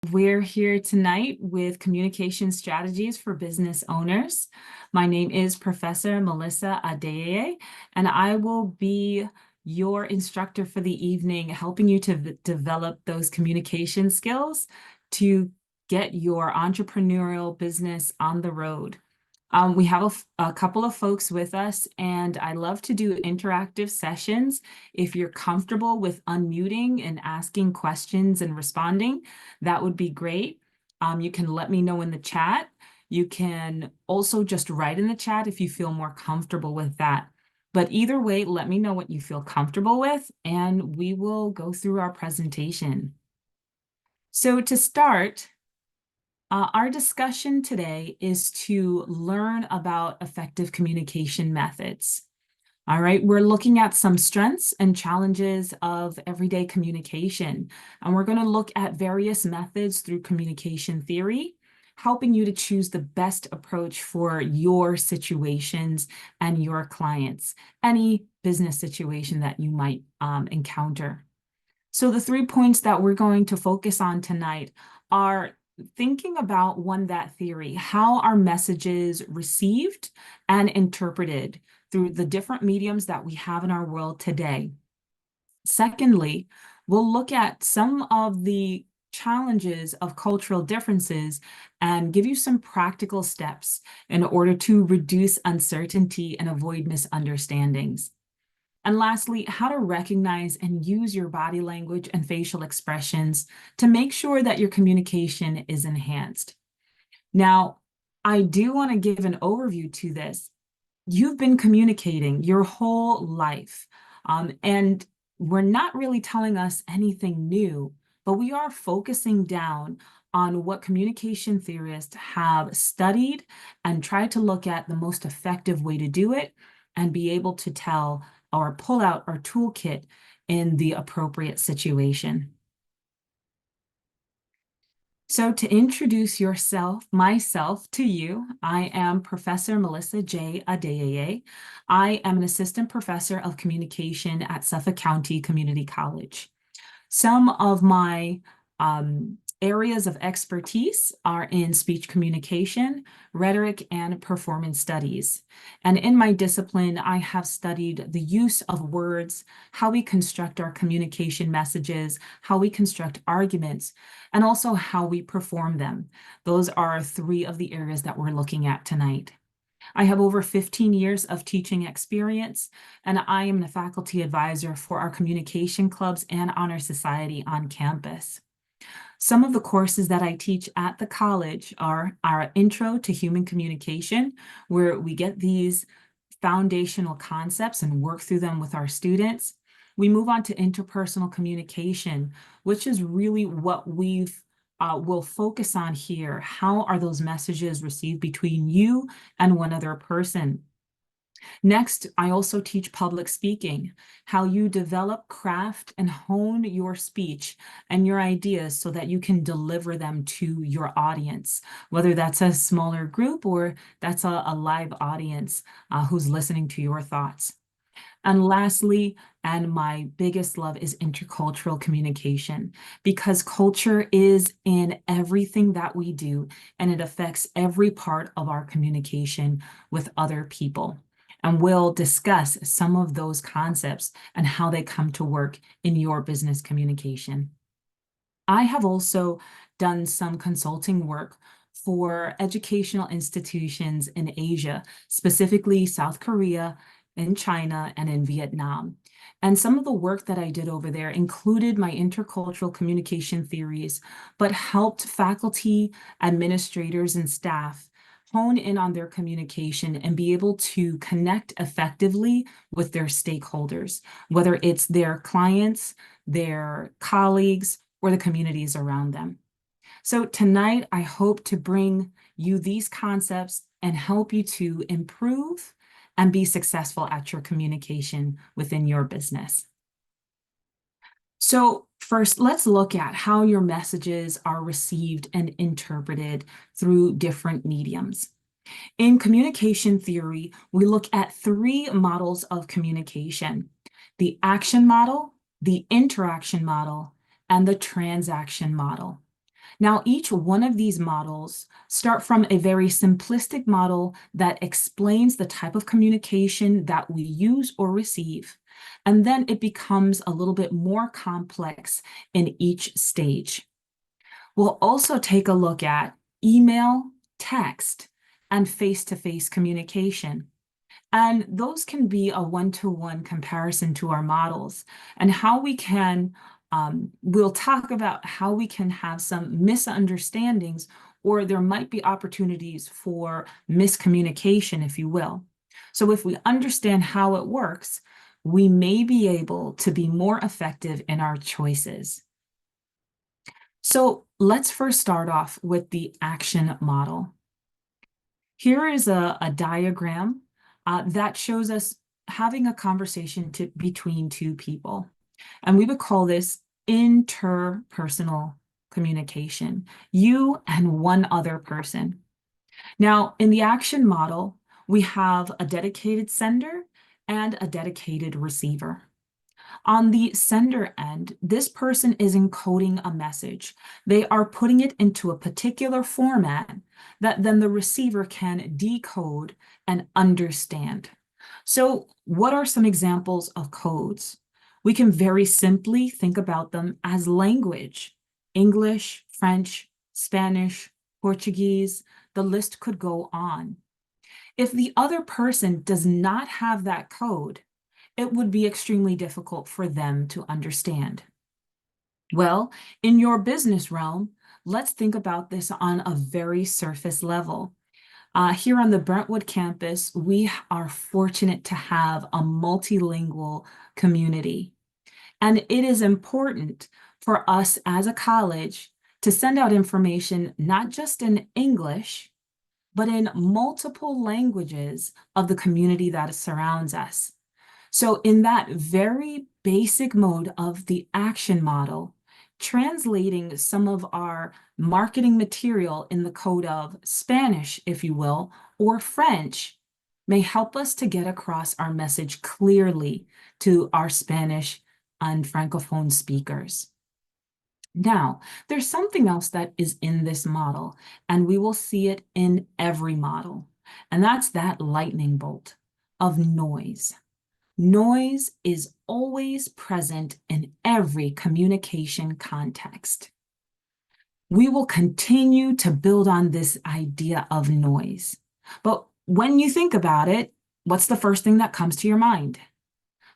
We're here tonight with communication strategies for business owners. My name is Professor Melissa Adeyeye, and I will be your instructor for the evening, helping you to develop those communication skills to get your entrepreneurial business on the road. We have a couple of folks with us, and I love to do interactive sessions. If you're comfortable with unmuting and asking questions and responding, that would be great. You can let me know in the chat. You can also just write in the chat if you feel more comfortable with that. But either way, let me know what you feel comfortable with, and we will go through our presentation. So to start, our discussion today is to learn about effective communication methods. All right, we're looking at some strengths and challenges of everyday communication, and we're going to look at various methods through communication theory, helping you to choose the best approach for your situations and your clients, any business situation that you might encounter. So the 3 points that we're going to focus on tonight are thinking about that theory, how are messages received and interpreted through the different mediums that we have in our world today. Secondly, we'll look at some of the challenges of cultural differences and give you some practical steps in order to reduce uncertainty and avoid misunderstandings. And lastly, how to recognize and use your body language and facial expressions to make sure that your communication is enhanced. Now, I do want to give an overview to this. You've been communicating your whole life, and we're not really telling us anything new, but we are focusing down on what communication theorists have studied and tried to look at the most effective way to do it and be able to tell or pull out our toolkit in the appropriate situation. So to introduce myself to you, I am Professor Melissa J. Adeyeye. I am an assistant professor of communication at Suffolk County Community College. Some of my areas of expertise are in speech communication, rhetoric, and performance studies. And in my discipline, I have studied the use of words, how we construct our communication messages, how we construct arguments, and also how we perform them. Those are 3 of the areas that we're looking at tonight. I have over 15 years of teaching experience, and I am the faculty advisor for our communication clubs and honor society on campus. Some of the courses that I teach at the college are our Intro to Human Communication, where we get these foundational concepts and work through them with our students. We move on to interpersonal communication, which is really what we'll focus on here. How are those messages received between you and one other person? Next, I also teach public speaking, how you develop, craft, and hone your speech and your ideas so that you can deliver them to your audience, whether that's a smaller group or that's a live audience who's listening to your thoughts. And lastly, and my biggest love is intercultural communication, because culture is in everything that we do, and it affects every part of our communication with other people. And we'll discuss some of those concepts and how they come to work in your business communication. I have also done some consulting work for educational institutions in Asia, specifically South Korea, in China, and in Vietnam. And some of the work that I did over there included my intercultural communication theories, but helped faculty, administrators, and staff hone in on their communication and be able to connect effectively with their stakeholders, whether it's their clients, their colleagues, or the communities around them. So tonight, I hope to bring you these concepts and help you to improve and be successful at your communication within your business. So first, let's look at how your messages are received and interpreted through different mediums. In communication theory, we look at 3 models of communication: the action model, the interaction model, and the transaction model. Now, each one of these models start from a very simplistic model that explains the type of communication that we use or receive, and then it becomes a little bit more complex in each stage. We'll also take a look at email, text, and face-to-face communication. And those can be a one-to-one comparison to our models and how we can, we'll talk about how we can have some misunderstandings, or there might be opportunities for miscommunication, if you will. So if we understand how it works, we may be able to be more effective in our choices. So let's first start off with the action model. Here is a diagram that shows us having a conversation between two people. And we would call this interpersonal communication, you and one other person. Now, in the action model, we have a dedicated sender and a dedicated receiver. On the sender end, this person is encoding a message. They are putting it into a particular format that then the receiver can decode and understand. So what are some examples of codes? We can very simply think about them as language: English, French, Spanish, Portuguese. The list could go on. If the other person does not have that code, it would be extremely difficult for them to understand. Well, in your business realm, let's think about this on a very surface level. Here on the Brentwood campus, we are fortunate to have a multilingual community. And it is important for us as a college to send out information not just in English, but in multiple languages of the community that surrounds us. So in that very basic mode of the action model, translating some of our marketing material in the code of Spanish, if you will, or French, may help us to get across our message clearly to our Spanish and Francophone speakers. Now, there's something else that is in this model, and we will see it in every model, and that's that lightning bolt of noise. Noise is always present in every communication context. We will continue to build on this idea of noise. But when you think about it, what's the first thing that comes to your mind?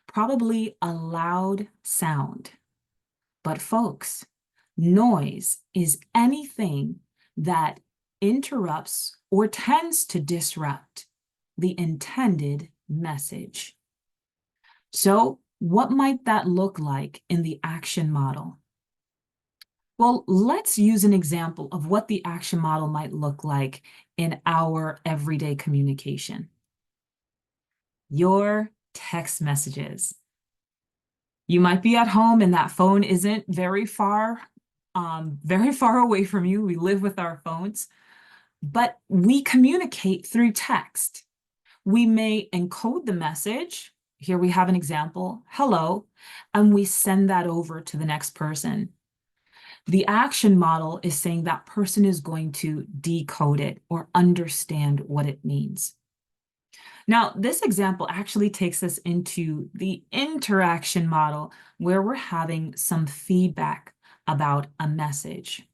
Probably a loud sound. But folks, noise is anything that interrupts or tends to disrupt the intended message. So what might that look like in the action model? Well, let's use an example of what the action model might look like in our everyday communication. Your text messages. You might be at home and that phone isn't very far away from you. We live with our phones, but we communicate through text. We may encode the message. Here we have an example, hello, and we send that over to the next person. The action model is saying that person is going to decode it or understand what it means. Now, this example actually takes us into the interaction model where we're having some feedback about a message.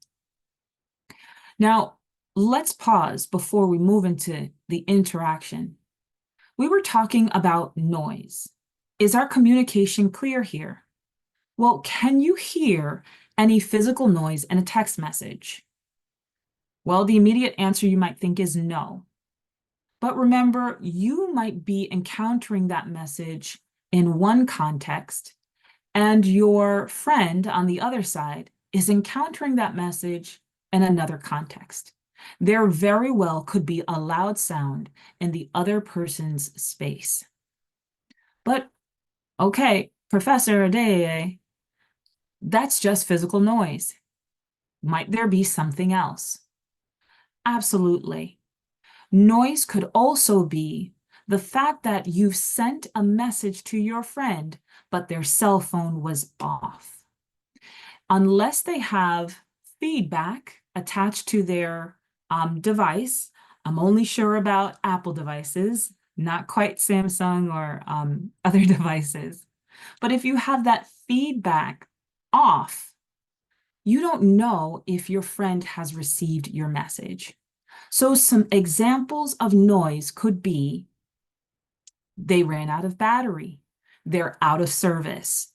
Now, let's pause before we move into the interaction. We were talking about noise. Is our communication clear here? Well, can you hear any physical noise in a text message? Well, the immediate answer you might think is no. But remember, you might be encountering that message in one context, and your friend on the other side is encountering that message in another context. There very well could be a loud sound in the other person's space. But okay, Professor Adeye, that's just physical noise. Might there be something else? Absolutely. Noise could also be the fact that you've sent a message to your friend, but their cell phone was off. Unless they have feedback attached to their device. I'm only sure about Apple devices, not quite Samsung or other devices. But if you have that feedback off, you don't know if your friend has received your message. So some examples of noise could be they ran out of battery, they're out of service,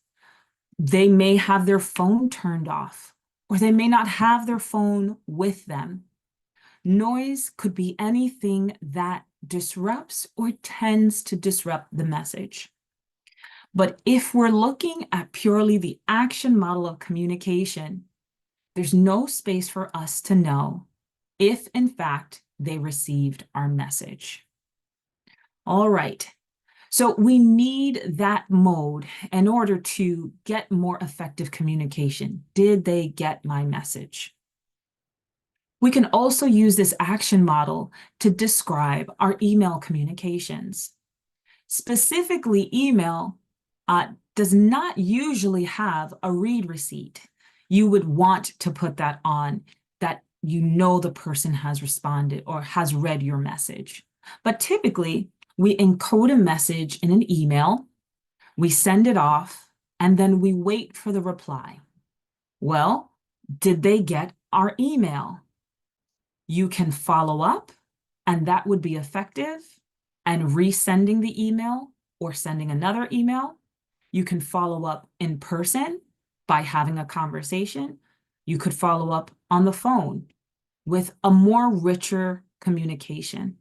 they may have their phone turned off, or they may not have their phone with them. Noise could be anything that disrupts or tends to disrupt the message. But if we're looking at purely the action model of communication, there's no space for us to know if, in fact, they received our message. All right. So we need that mode in order to get more effective communication. Did they get my message? We can also use this action model to describe our email communications. Specifically, email does not usually have a read receipt. You would want to put that on, that you know the person has responded or has read your message. But typically, we encode a message in an email, we send it off, and then we wait for the reply. Well, did they get our email? You can follow up, and that would be effective. And resending the email or sending another email, you can follow up in person by having a conversation. You could follow up on the phone with a more richer communication.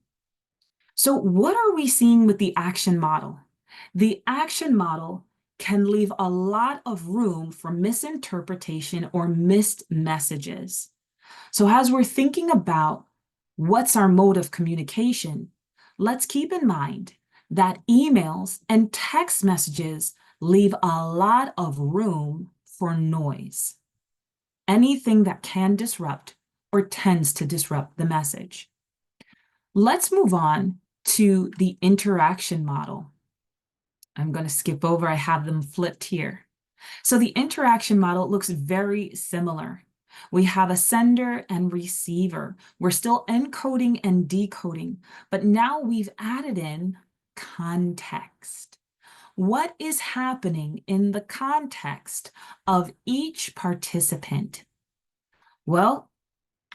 So what are we seeing with the action model? The action model can leave a lot of room for misinterpretation or missed messages. So as we're thinking about what's our mode of communication, let's keep in mind that emails and text messages leave a lot of room for noise. Anything that can disrupt or tends to disrupt the message. Let's move on to the interaction model. I'm going to skip over, I have them flipped here. So the interaction model looks very similar. We have a sender and receiver. We're still encoding and decoding, but now we've added in context. What is happening in the context of each participant? Well,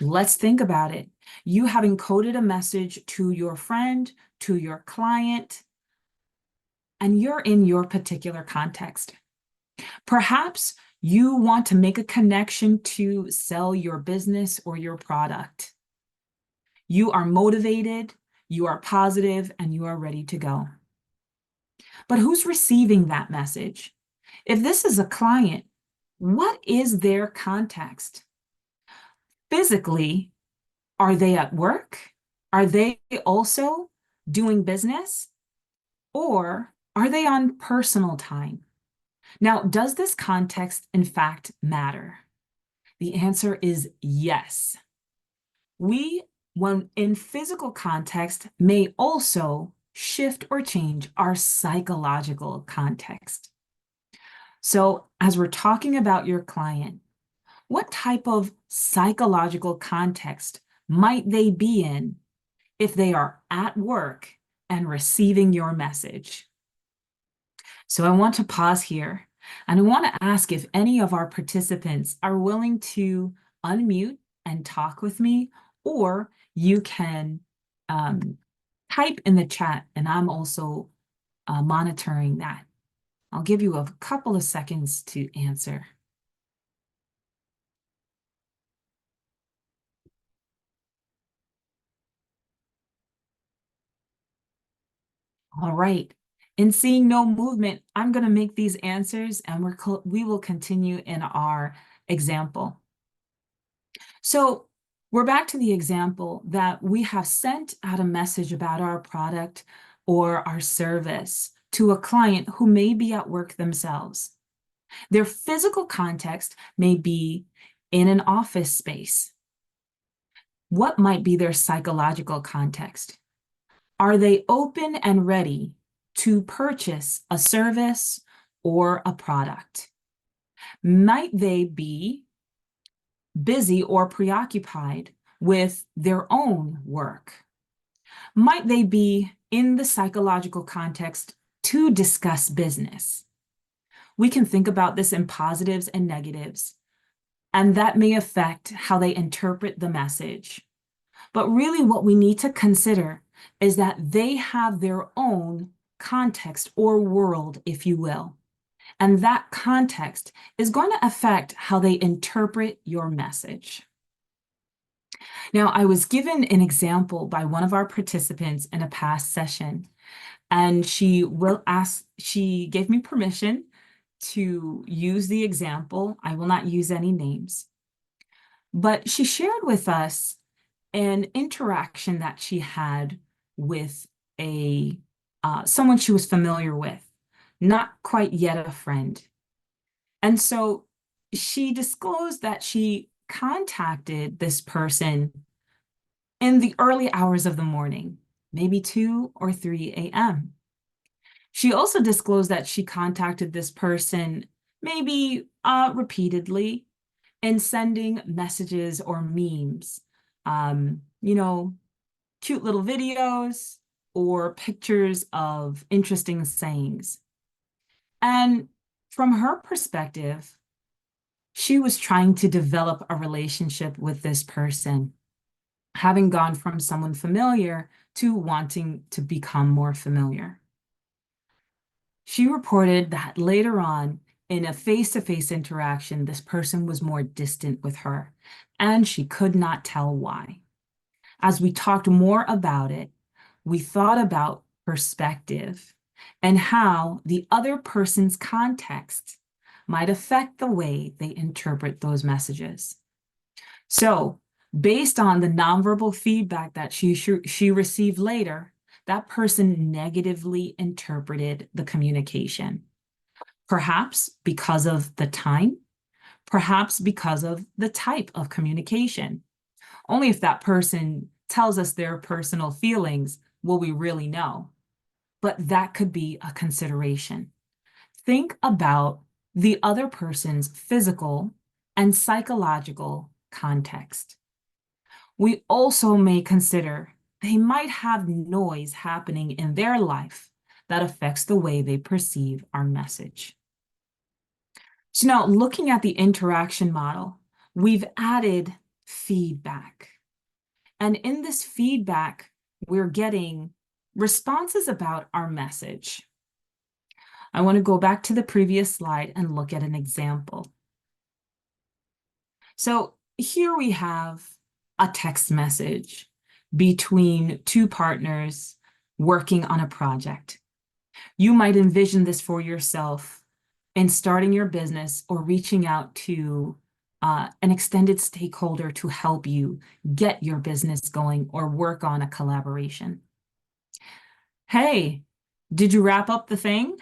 let's think about it. You have encoded a message to your friend, to your client, and you're in your particular context. Perhaps you want to make a connection to sell your business or your product. You are motivated, you are positive, and you are ready to go. But who's receiving that message? If this is a client, what is their context? Physically, are they at work? Are they also doing business? Or are they on personal time? Now, does this context in fact matter? The answer is yes. We, when in physical context, may also shift or change our psychological context. So as we're talking about your client, what type of psychological context might they be in if they are at work and receiving your message? So I want to pause here and I want to ask if any of our participants are willing to unmute and talk with me, or you can type in the chat and I'm also monitoring that. I'll give you a couple of seconds to answer. All right. In seeing no movement, I'm going to make these answers and we will continue in our example. So we're back to the example that we have sent out a message about our product or our service to a client who may be at work themselves. Their physical context may be in an office space. What might be their psychological context? Are they open and ready to purchase a service or a product? Might they be busy or preoccupied with their own work? Might they be in the psychological context to discuss business? We can think about this in positives and negatives, and that may affect how they interpret the message. But really, what we need to consider is that they have their own context or world, if you will. And that context is going to affect how they interpret your message. Now, I was given an example by one of our participants in a past session, and she gave me permission to use the example. I will not use any names, but she shared with us an interaction that she had with someone she was familiar with, not quite yet a friend. And so she disclosed that she contacted this person in the early hours of the morning, maybe 2 or 3 a.m. She also disclosed that she contacted this person maybe repeatedly and sending messages or memes, cute little videos or pictures of interesting sayings. And from her perspective, she was trying to develop a relationship with this person, having gone from someone familiar to wanting to become more familiar. She reported that later on, in a face-to-face interaction, this person was more distant with her, and she could not tell why. As we talked more about it, we thought about perspective and how the other person's context might affect the way they interpret those messages. So, based on the nonverbal feedback that she received later, that person negatively interpreted the communication. Perhaps because of the time, perhaps because of the type of communication. Only if that person tells us their personal feelings will we really know. But that could be a consideration. Think about the other person's physical and psychological context. We also may consider they might have noise happening in their life that affects the way they perceive our message. So now, looking at the interaction model, we've added feedback. And in this feedback, we're getting responses about our message. I want to go back to the previous slide and look at an example. So here we have a text message between two partners working on a project. You might envision this for yourself in starting your business or reaching out to an extended stakeholder to help you get your business going or work on a collaboration. Hey, did you wrap up the thing?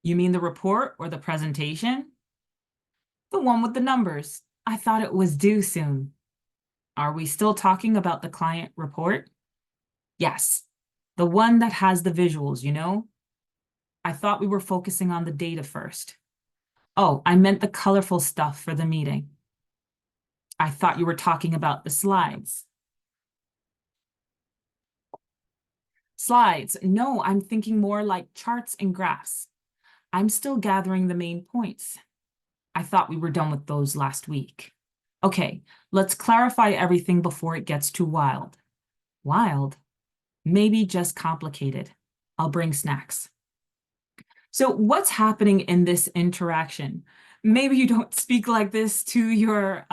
You mean the report or the presentation? The one with the numbers. I thought it was due soon. Are we still talking about the client report? Yes, the one that has the visuals, you know? I thought we were focusing on the data first. Oh, I meant the colorful stuff for the meeting. I thought you were talking about the slides. Slides. No, I'm thinking more like charts and graphs. I'm still gathering the main points. I thought we were done with those last week. Okay, let's clarify everything before it gets too wild. Wild? Maybe just complicated. I'll bring snacks. So what's happening in this interaction? Maybe you don't speak like this to your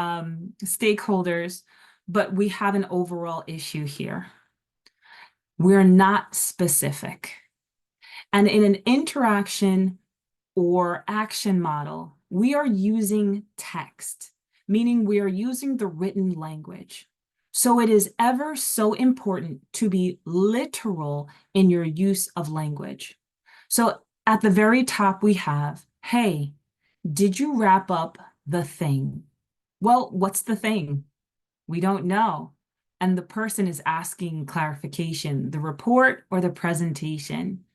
stakeholders, but we have an overall issue here. We're not specific. And in an interaction or action model, we are using text, meaning we are using the written language. So it is ever so important to be literal in your use of language. So at the very top, we have, hey, did you wrap up the thing? Well, what's the thing? We don't know. And the person is asking clarification, the report or the presentation.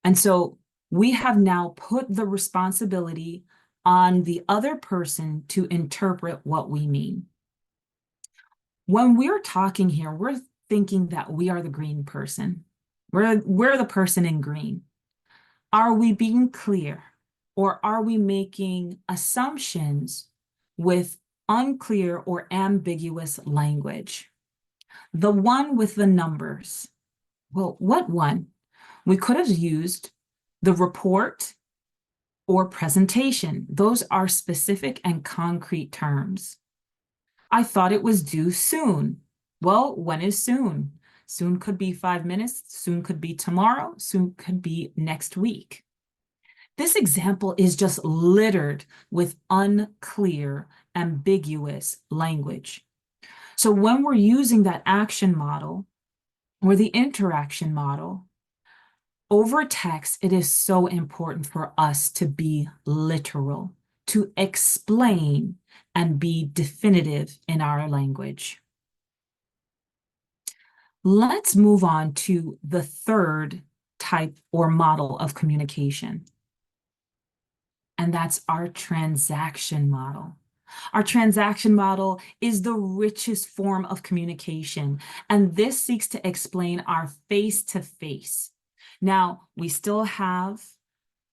And so we have now put the responsibility on the other person to interpret what we mean. When we're talking here, we're thinking that we are the green person. We're the person in green. Are we being clear, or are we making assumptions with unclear or ambiguous language? The one with the numbers. Well, what one? We could have used the report or presentation. Those are specific and concrete terms. I thought it was due soon. Well, when is soon? Soon could be 5 minutes, soon could be tomorrow, soon could be next week. This example is just littered with unclear, ambiguous language. So when we're using that action model or the interaction model, over text, it is so important for us to be literal, to explain and be definitive in our language. Let's move on to the third type or model of communication, and that's our transaction model. Our transaction model is the richest form of communication, and this seeks to explain our face-to-face. Now, we still have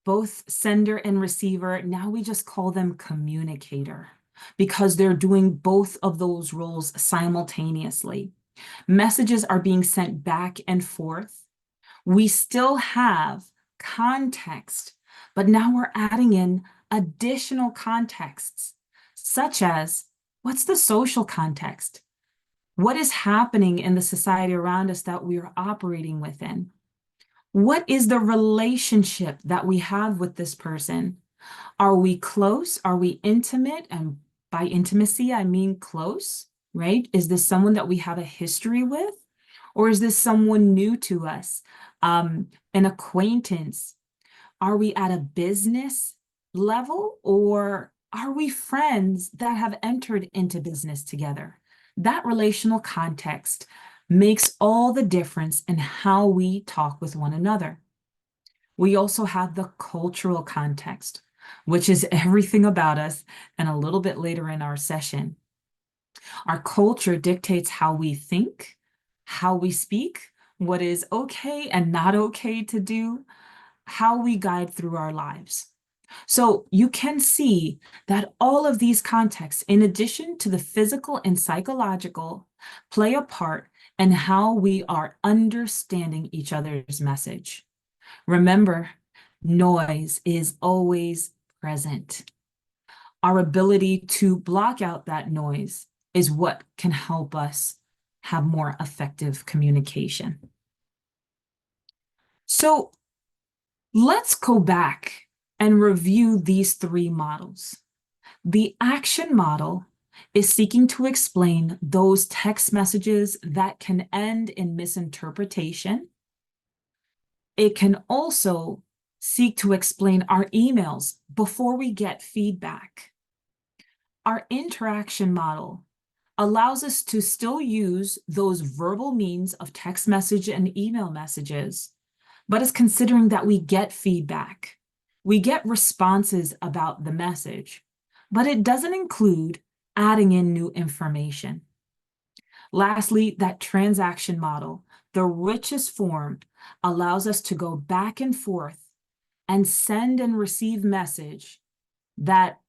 both sender and receiver. Now we just call them communicator because they're doing both of those roles simultaneously. Messages are being sent back and forth. We still have context, but now we're adding in additional contexts, such as what's the social context? What is happening in the society around us that we are operating within? What is the relationship that we have with this person? Are we close? Are we intimate? And by intimacy, I mean close, right? Is this someone that we have a history with? Or is this someone new to us, an acquaintance? Are we at a business level, or are we friends that have entered into business together? That relational context makes all the difference in how we talk with one another. We also have the cultural context, which is everything about us, and a little bit later in our session. Our culture dictates how we think, how we speak, what is okay and not okay to do, how we guide through our lives. So you can see that all of these contexts, in addition to the physical and psychological, play a part in how we are understanding each other's message. Remember, noise is always present. Our ability to block out that noise is what can help us have more effective communication. So let's go back and review these three models. The action model is seeking to explain those text messages that can end in misinterpretation. It can also seek to explain our emails before we get feedback. Our interaction model allows us to still use those verbal means of text message and email messages, but is considering that we get feedback. We get responses about the message, but it doesn't include adding in new information. Lastly, that transaction model, the richest form, allows us to go back and forth and send and receive message that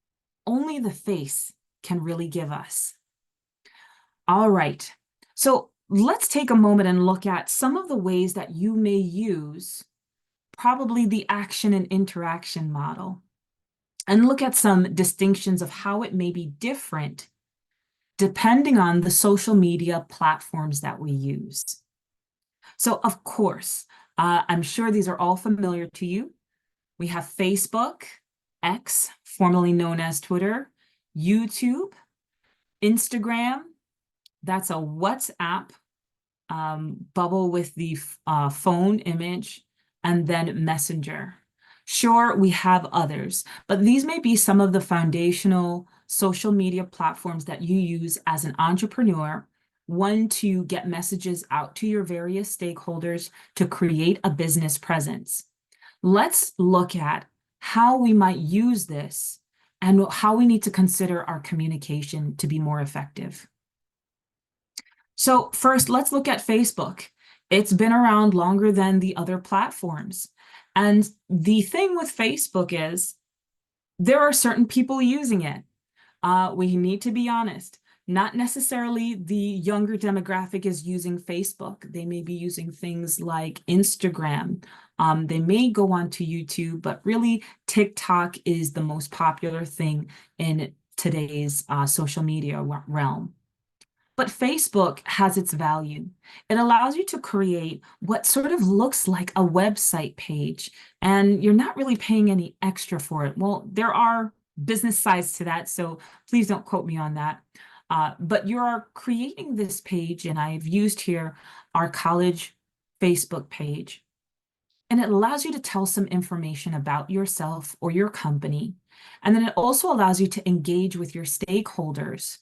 only the face can really give us. All right, so let's take a moment and look at some of the ways that you may use probably the action and interaction model, and look at some distinctions of how it may be different depending on the social media platforms that we use. So of course, I'm sure these are all familiar to you. We have Facebook, X, formerly known as Twitter, YouTube, Instagram. That's a WhatsApp bubble with the phone image, and then Messenger. Sure, we have others, but these may be some of the foundational social media platforms that you use as an entrepreneur, one, to get messages out to your various stakeholders to create a business presence. Let's look at how we might use this and how we need to consider our communication to be more effective. So first, let's look at Facebook. It's been around longer than the other platforms. And the thing with Facebook is there are certain people using it. We need to be honest. Not necessarily the younger demographic is using Facebook. They may be using things like Instagram. They may go onto YouTube, but really TikTok is the most popular thing in today's social media realm. But Facebook has its value. It allows you to create what sort of looks like a website page, and you're not really paying any extra for it. Well, there are business sides to that, so please don't quote me on that. But you're creating this page, and I've used here our college Facebook page. And it allows you to tell some information about yourself or your company. And then it also allows you to engage with your stakeholders.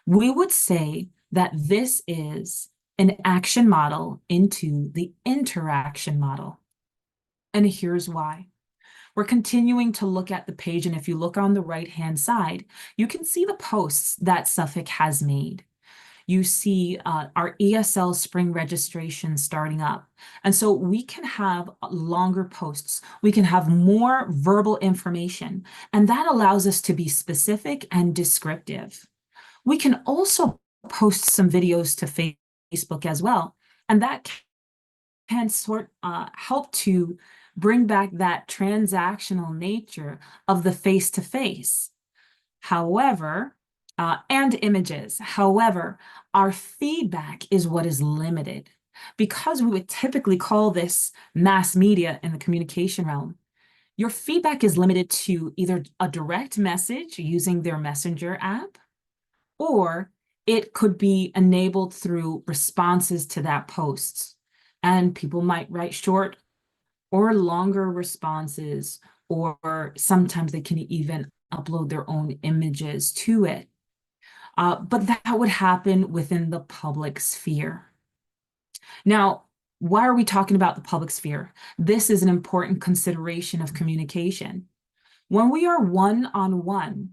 We would say that this is an action model into the interaction model. And here's why. We're continuing to look at the page, and if you look on the right-hand side, you can see the posts that Suffolk has made. You see our ESL spring registration starting up. And so we can have longer posts. We can have more verbal information, and that allows us to be specific and descriptive. We can also post some videos to Facebook as well, and that can help to bring back that transactional nature of the face-to-face. However, and images. However, our feedback is what is limited. Because we would typically call this mass media in the communication realm, your feedback is limited to either a direct message using their Messenger app, or it could be enabled through responses to that post. And people might write short or longer responses, or sometimes they can even upload their own images to it. But that would happen within the public sphere. Now, why are we talking about the public sphere? This is an important consideration of communication. When we are one-on-one,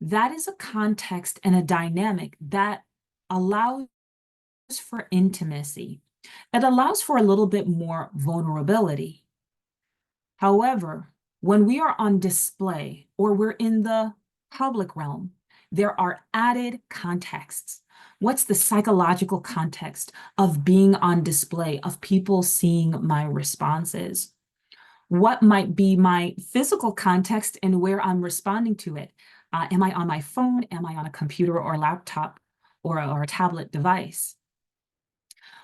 that is a context and a dynamic that allows for intimacy. It allows for a little bit more vulnerability. However, when we are on display or we're in the public realm, there are added contexts. What's the psychological context of being on display, of people seeing my responses? What might be my physical context and where I'm responding to it? Am I on my phone? Am I on a computer or laptop or a tablet device?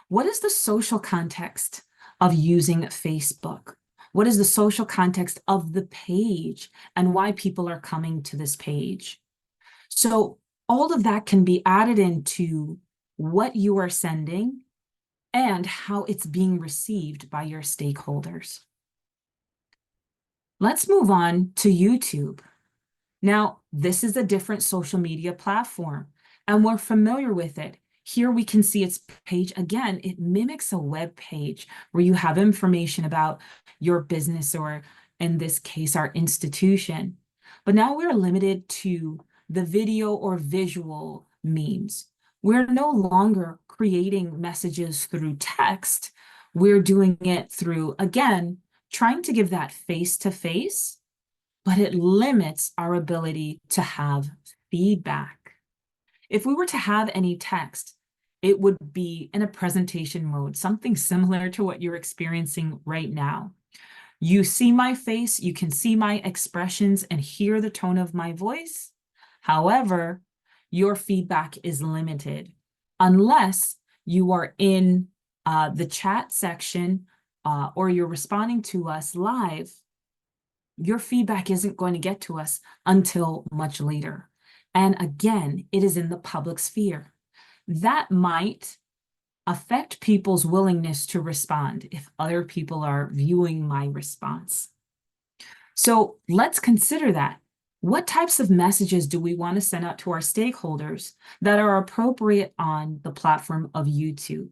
What is the social context of using Facebook? What is the social context of the page and why people are coming to this page? So all of that can be added into what you are sending and how it's being received by your stakeholders. Let's move on to YouTube. Now, this is a different social media platform, and we're familiar with it. Here we can see its page. Again, it mimics a web page where you have information about your business, or in this case, our institution. But now we're limited to the video or visual means. We're no longer creating messages through text. We're doing it through, again, trying to give that face-to-face, but it limits our ability to have feedback. If we were to have any text, it would be in a presentation mode, something similar to what you're experiencing right now. You see my face, you can see my expressions and hear the tone of my voice. However, your feedback is limited unless you are in the chat section or you're responding to us live. Your feedback isn't going to get to us until much later. And again, it is in the public sphere. That might affect people's willingness to respond if other people are viewing my response. So let's consider that. What types of messages do we want to send out to our stakeholders that are appropriate on the platform of YouTube?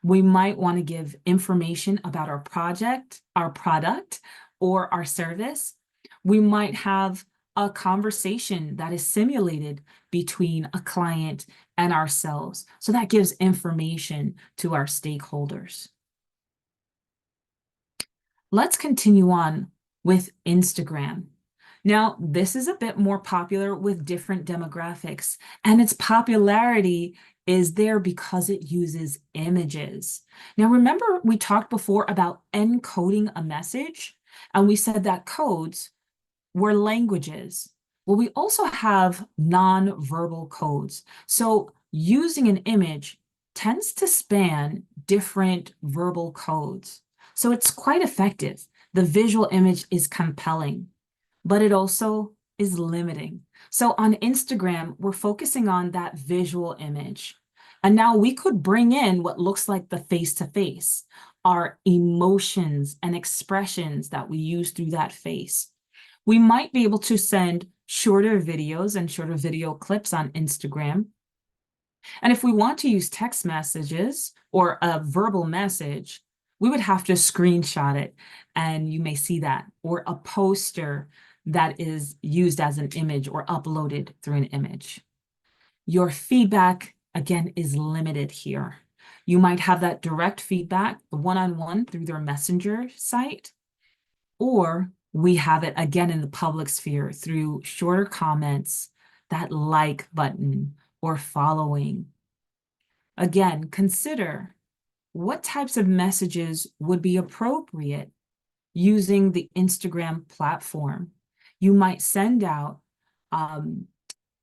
We might want to give information about our project, our product, or our service. We might have a conversation that is simulated between a client and ourselves. So that gives information to our stakeholders. Let's continue on with Instagram. Now, this is a bit more popular with different demographics, and its popularity is there because it uses images. Now, remember we talked before about encoding a message, and we said that codes were languages. Well, we also have non-verbal codes. So using an image tends to span different verbal codes. So it's quite effective. The visual image is compelling, but it also is limiting. So on Instagram, we're focusing on that visual image. And now we could bring in what looks like the face-to-face, our emotions and expressions that we use through that face. We might be able to send shorter videos and shorter video clips on Instagram. And if we want to use text messages or a verbal message, we would have to screenshot it, and you may see that, or a poster that is used as an image or uploaded through an image. Your feedback, again, is limited here. You might have that direct feedback, one-on-one through their messenger site, or we have it again in the public sphere through shorter comments, that like button, or following. Again, consider what types of messages would be appropriate using the Instagram platform. You might send out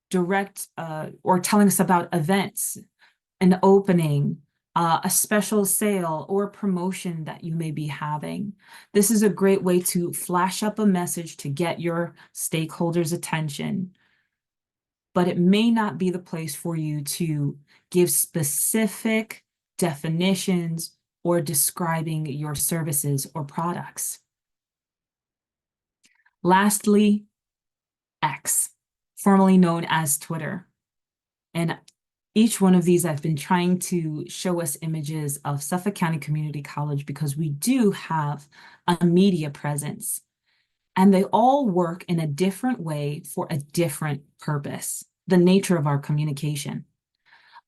direct or telling us about events, an opening, a special sale or promotion that you may be having. This is a great way to flash up a message to get your stakeholders' attention, but it may not be the place for you to give specific definitions or describing your services or products. Lastly, X, formerly known as Twitter. And each one of these, I've been trying to show us images of Suffolk County Community College because we do have a media presence, and they all work in a different way for a different purpose, the nature of our communication.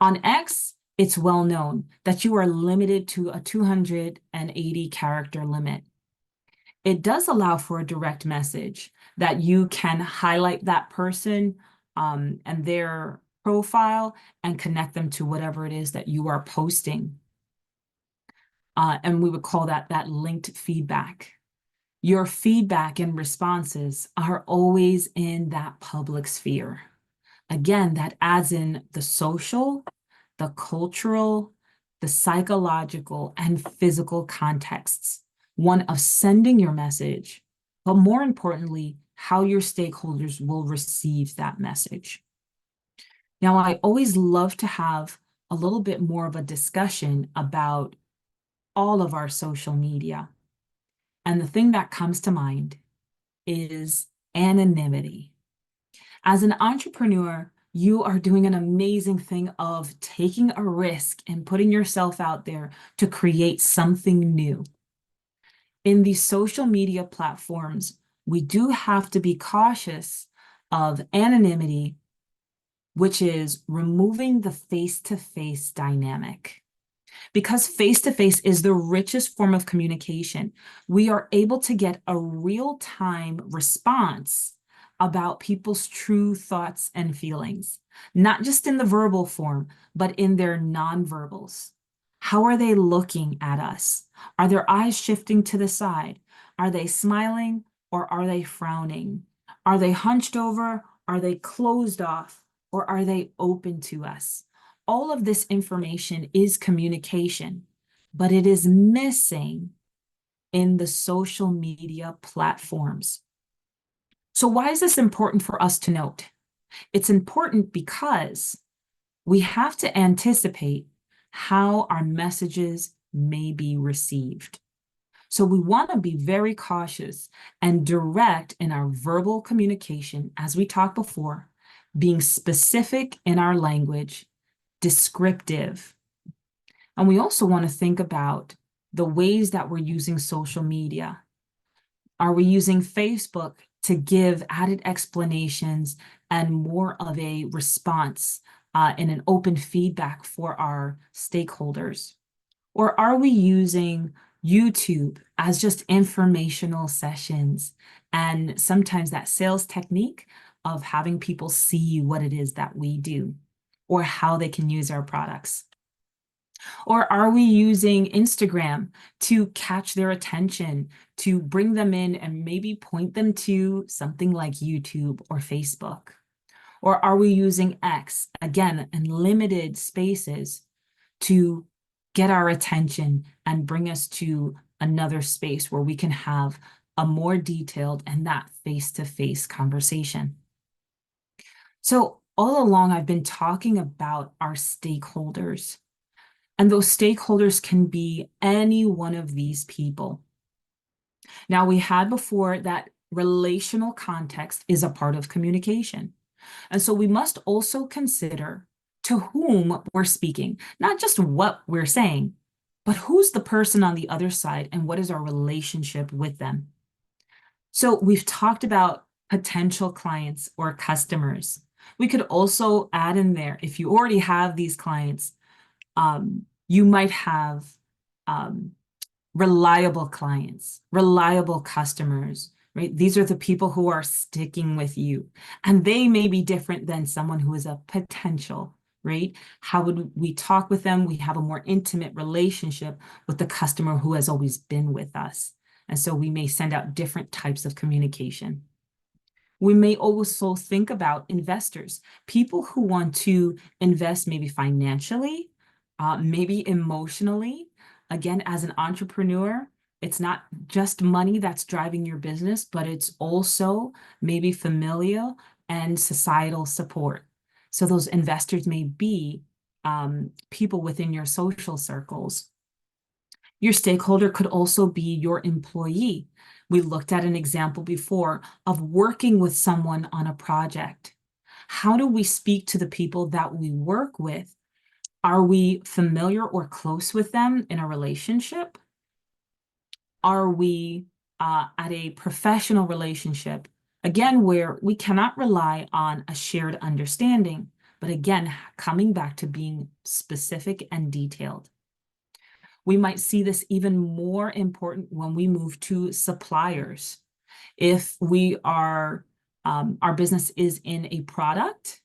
On X, it's well known that you are limited to a 280 character limit. It does allow for a direct message that you can highlight that person and their profile and connect them to whatever it is that you are posting. And we would call that linked feedback. Your feedback and responses are always in that public sphere. Again, that adds in the social, the cultural, the psychological, and physical contexts. One of sending your message, but more importantly, how your stakeholders will receive that message. Now, I always love to have a little bit more of a discussion about all of our social media. And the thing that comes to mind is anonymity. As an entrepreneur, you are doing an amazing thing of taking a risk and putting yourself out there to create something new. In these social media platforms, we do have to be cautious of anonymity, which is removing the face-to-face dynamic. Because face-to-face is the richest form of communication, we are able to get a real-time response about people's true thoughts and feelings, not just in the verbal form, but in their nonverbals. How are they looking at us? Are their eyes shifting to the side? Are they smiling or are they frowning? Are they hunched over? Are they closed off? Or are they open to us? All of this information is communication, but it is missing in the social media platforms. So why is this important for us to note? It's important because we have to anticipate how our messages may be received. So we want to be very cautious and direct in our verbal communication, as we talked before, being specific in our language, descriptive. And we also want to think about the ways that we're using social media. Are we using Facebook to give added explanations and more of a response and an open feedback for our stakeholders? Or are we using YouTube as just informational sessions and sometimes that sales technique of having people see what it is that we do or how they can use our products? Or are we using Instagram to catch their attention, to bring them in and maybe point them to something like YouTube or Facebook? Or are we using X, again, in limited spaces to get our attention and bring us to another space where we can have a more detailed and that face-to-face conversation? So all along, I've been talking about our stakeholders. And those stakeholders can be any one of these people. Now, we had before that relational context is a part of communication. And so we must also consider to whom we're speaking, not just what we're saying, but who's the person on the other side and what is our relationship with them. So we've talked about potential clients or customers. We could also add in there, if you already have these clients, you might have reliable clients, reliable customers, right? These are the people who are sticking with you. And they may be different than someone who is a potential, right? How would we talk with them? We have a more intimate relationship with the customer who has always been with us. And so we may send out different types of communication. We may also think about investors, people who want to invest maybe financially, maybe emotionally. Again, as an entrepreneur, it's not just money that's driving your business, but it's also maybe familial and societal support. So those investors may be people within your social circles. Your stakeholder could also be your employee. We looked at an example before of working with someone on a project. How do we speak to the people that we work with? Are we familiar or close with them in a relationship? Are we at a professional relationship? Again, where we cannot rely on a shared understanding, but again, coming back to being specific and detailed. We might see this even more important when we move to suppliers. If we are, our business is in a product,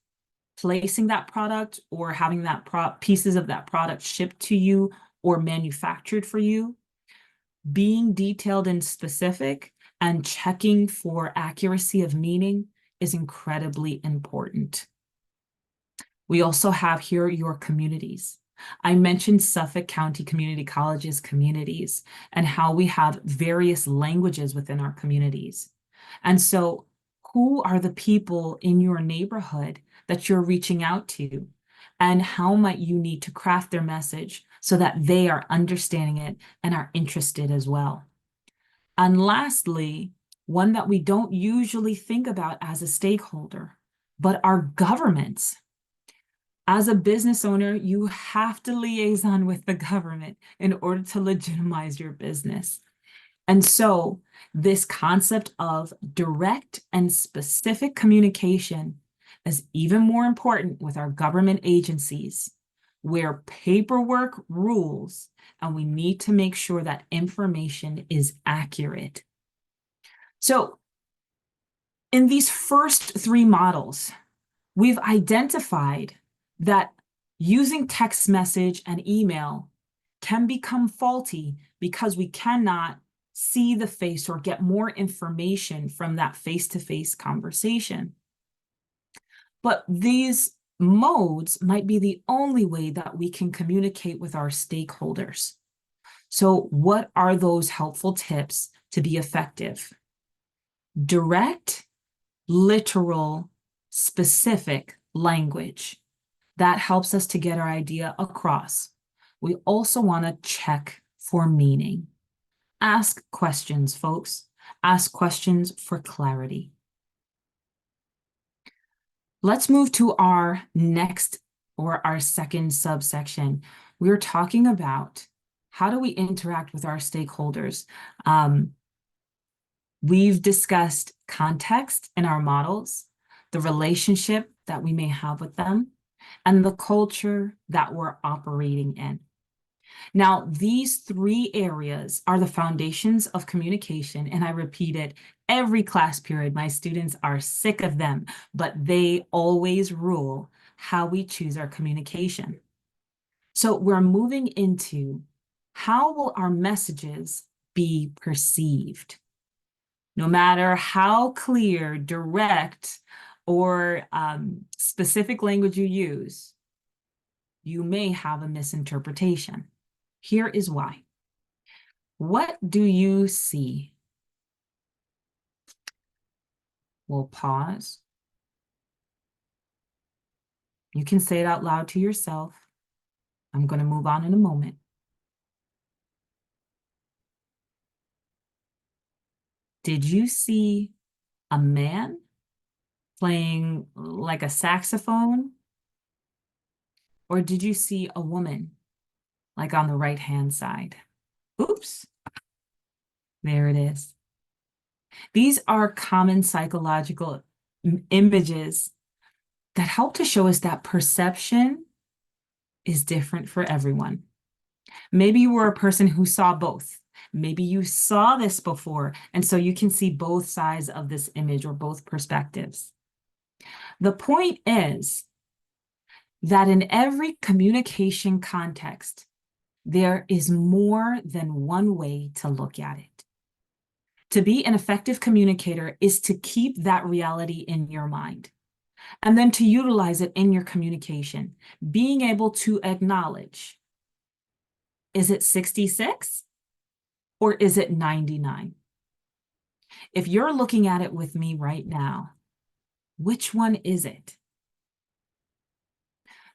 placing that product or having that pieces of that product shipped to you or manufactured for you, being detailed and specific and checking for accuracy of meaning is incredibly important. We also have here your communities. I mentioned Suffolk County Community College's communities and how we have various languages within our communities. And so who are the people in your neighborhood that you're reaching out to? And how might you need to craft their message so that they are understanding it and are interested as well? And lastly, one that we don't usually think about as a stakeholder, but our governments. As a business owner, you have to liaison with the government in order to legitimize your business. And so this concept of direct and specific communication is even more important with our government agencies, where paperwork rules and we need to make sure that information is accurate. So in these first three models, we've identified that using text message and email can become faulty because we cannot see the face or get more information from that face-to-face conversation. But these modes might be the only way that we can communicate with our stakeholders. So what are those helpful tips to be effective? Direct, literal, specific language. That helps us to get our idea across. We also want to check for meaning. Ask questions, folks. Ask questions for clarity. Let's move to our next or our second subsection. We're talking about how do we interact with our stakeholders? We've discussed context in our models, the relationship that we may have with them, and the culture that we're operating in. Now, these three areas are the foundations of communication, and I repeat it every class period. My students are sick of them, but they always rule how we choose our communication. So we're moving into how will our messages be perceived? No matter how clear, direct, or specific language you use, you may have a misinterpretation. Here is why. What do you see? We'll pause. You can say it out loud to yourself. I'm going to move on in a moment. Did you see a man playing like a saxophone? Or did you see a woman like on the right-hand side? Oops, there it is. These are common psychological images that help to show us that perception is different for everyone. Maybe you were a person who saw both. Maybe you saw this before, and so you can see both sides of this image or both perspectives. The point is that in every communication context, there is more than one way to look at it. To be an effective communicator is to keep that reality in your mind and then to utilize it in your communication, being able to acknowledge, is it 66 or is it 99? If you're looking at it with me right now, which one is it?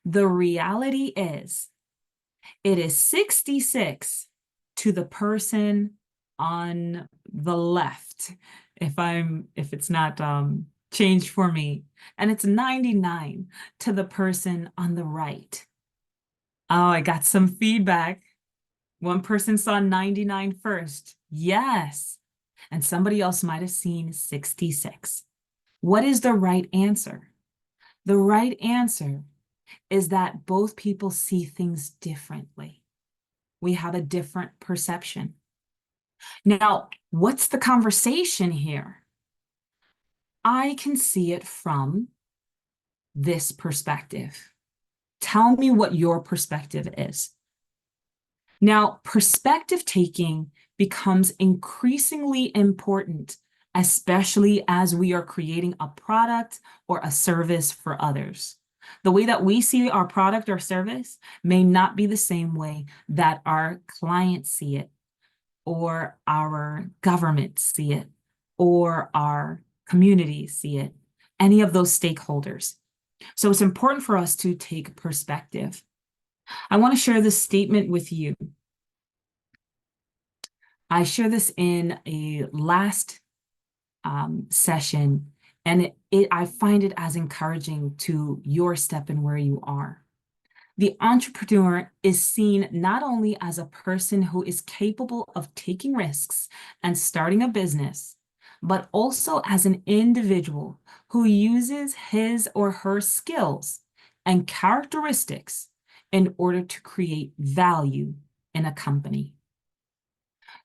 The reality is, it is 66 to the person on the left, if it's not changed for me, and it's 99 to the person on the right. Oh, I got some feedback. One person saw 99 first. Yes. And somebody else might have seen 66. What is the right answer? The right answer is that both people see things differently. We have a different perception. Now, what's the conversation here? I can see it from this perspective. Tell me what your perspective is. Now, perspective taking becomes increasingly important, especially as we are creating a product or a service for others. The way that we see our product or service may not be the same way that our clients see it, or our government see it, or our communities see it, any of those stakeholders. So it's important for us to take perspective. I want to share this statement with you. I share this in a last session, and I find it as encouraging to your step and where you are. The entrepreneur is seen not only as a person who is capable of taking risks and starting a business, but also as an individual who uses his or her skills and characteristics in order to create value in a company.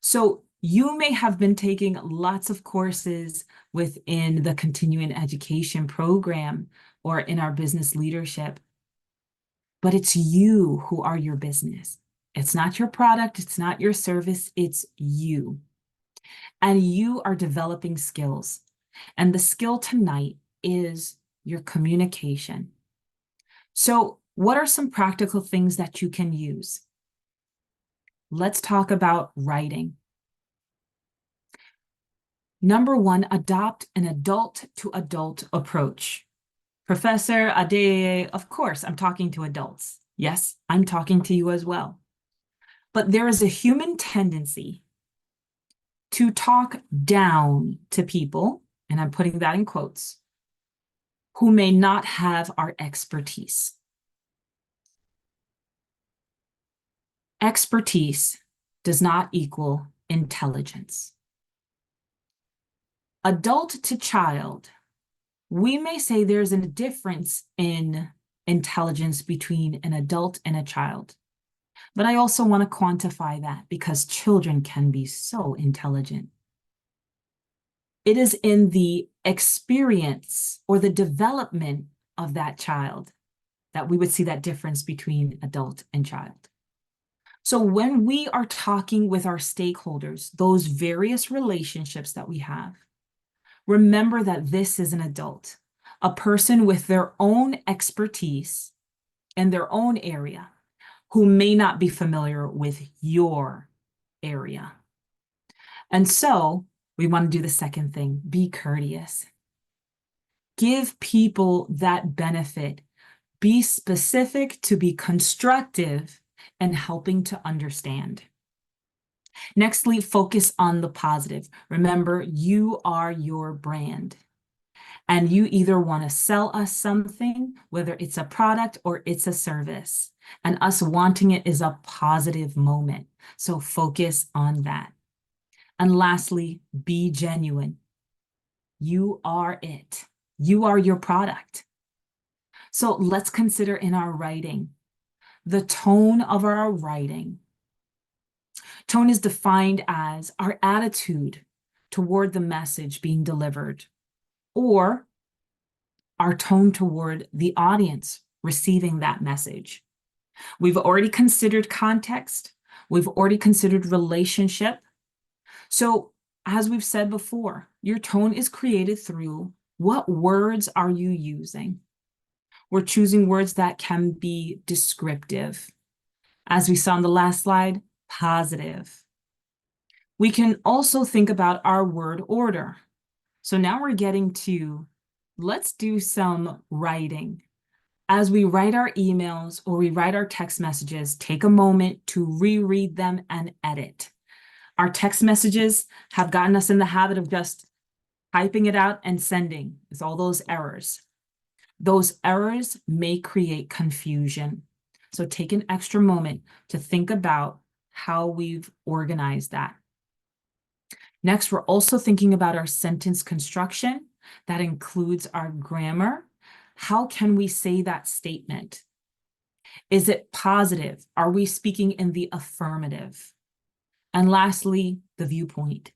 So you may have been taking lots of courses within the continuing education program or in our business leadership, but it's you who are your business. It's not your product, it's not your service, it's you. And you are developing skills. And the skill tonight is your communication. So what are some practical things that you can use? Let's talk about writing. Number one, adopt an adult-to-adult approach. Professor Adeyeye, of course, I'm talking to adults. Yes, I'm talking to you as well. But there is a human tendency to talk down to people, and I'm putting that in quotes, who may not have our expertise. Expertise does not equal intelligence. Adult to child, we may say there's a difference in intelligence between an adult and a child. But I also want to quantify that because children can be so intelligent. It is in the experience or the development of that child that we would see that difference between adult and child. So when we are talking with our stakeholders, those various relationships that we have, remember that this is an adult, a person with their own expertise in their own area who may not be familiar with your area. And so we want to do the second thing, be courteous. Give people that benefit. Be specific to be constructive and helping to understand. Nextly, focus on the positive. Remember, you are your brand. And you either want to sell us something, whether it's a product or it's a service. And us wanting it is a positive moment. So focus on that. And lastly, be genuine. You are it. You are your product. So let's consider in our writing, the tone of our writing. Tone is defined as our attitude toward the message being delivered, or our tone toward the audience receiving that message. We've already considered context. We've already considered relationship. So as we've said before, your tone is created through what words are you using? We're choosing words that can be descriptive. As we saw on the last slide, positive. We can also think about our word order. So now we're getting to, let's do some writing. As we write our emails or we write our text messages, take a moment to reread them and edit. Our text messages have gotten us in the habit of just typing it out and sending with all those errors. Those errors may create confusion. So take an extra moment to think about how we've organized that. Next, we're also thinking about our sentence construction. That includes our grammar. How can we say that statement? Is it positive? Are we speaking in the affirmative? And lastly, the viewpoint.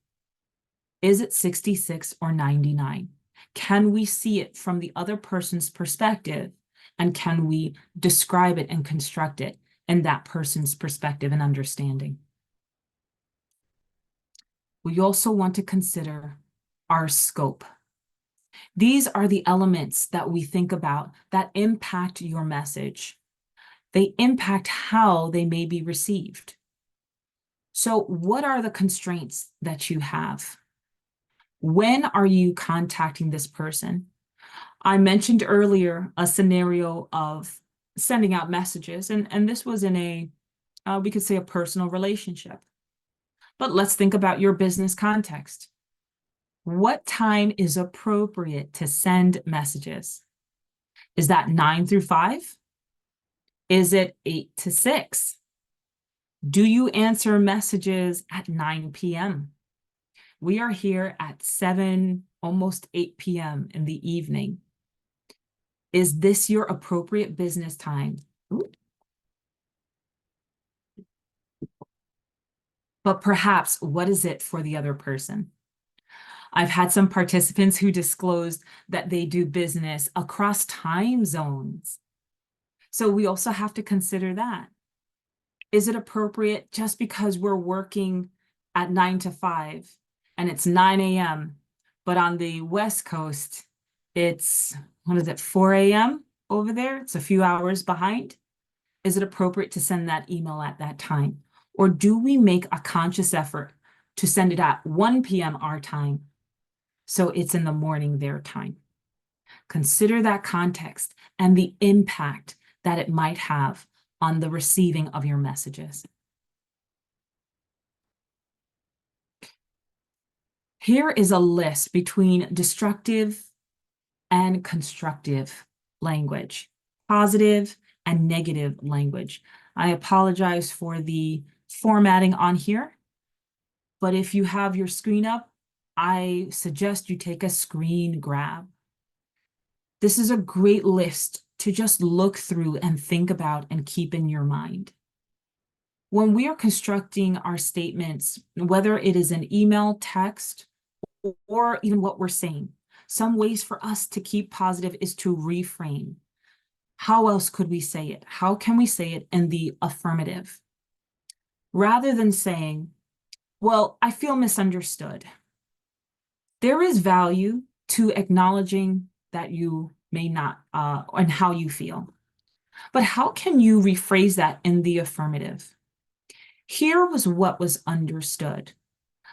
Is it 66 or 99? Can we see it from the other person's perspective? And can we describe it and construct it in that person's perspective and understanding? We also want to consider our scope. These are the elements that we think about that impact your message. They impact how they may be received. So what are the constraints that you have? When are you contacting this person? I mentioned earlier a scenario of sending out messages, and this was in a, we could say a personal relationship. But let's think about your business context. What time is appropriate to send messages? Is that 9 through 5? Is it 8 to 6? Do you answer messages at 9 p.m.? We are here at 7, almost 8 p.m. in the evening. Is this your appropriate business time? But perhaps, what is it for the other person? I've had some participants who disclosed that they do business across time zones. So we also have to consider that. Is it appropriate just because we're working at 9 to 5 and it's 9 a.m., but on the West Coast, it's, 4 a.m. over there? It's a few hours behind. Is it appropriate to send that email at that time? Or do we make a conscious effort to send it at 1 p.m. our time, so it's in the morning their time? Consider that context and the impact that it might have on the receiving of your messages. Here is a list between destructive and constructive language, positive and negative language. I apologize for the formatting on here, but if you have your screen up, I suggest you take a screen grab. This is a great list to just look through and think about and keep in your mind. When we are constructing our statements, whether it is an email, text, or even what we're saying, some ways for us to keep positive is to reframe. How else could we say it? How can we say it in the affirmative? Rather than saying, well, I feel misunderstood. There is value to acknowledging that you may not, and how you feel. But how can you rephrase that in the affirmative? Here was what was understood.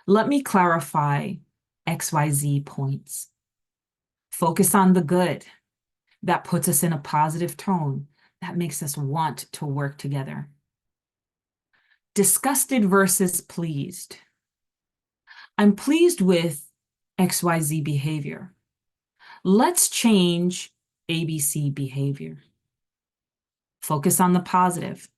Let me clarify XYZ points. Focus on the good. That puts us in a positive tone. That makes us want to work together. Disgusted versus pleased. I'm pleased with XYZ behavior. Let's change ABC behavior. Focus on the positive.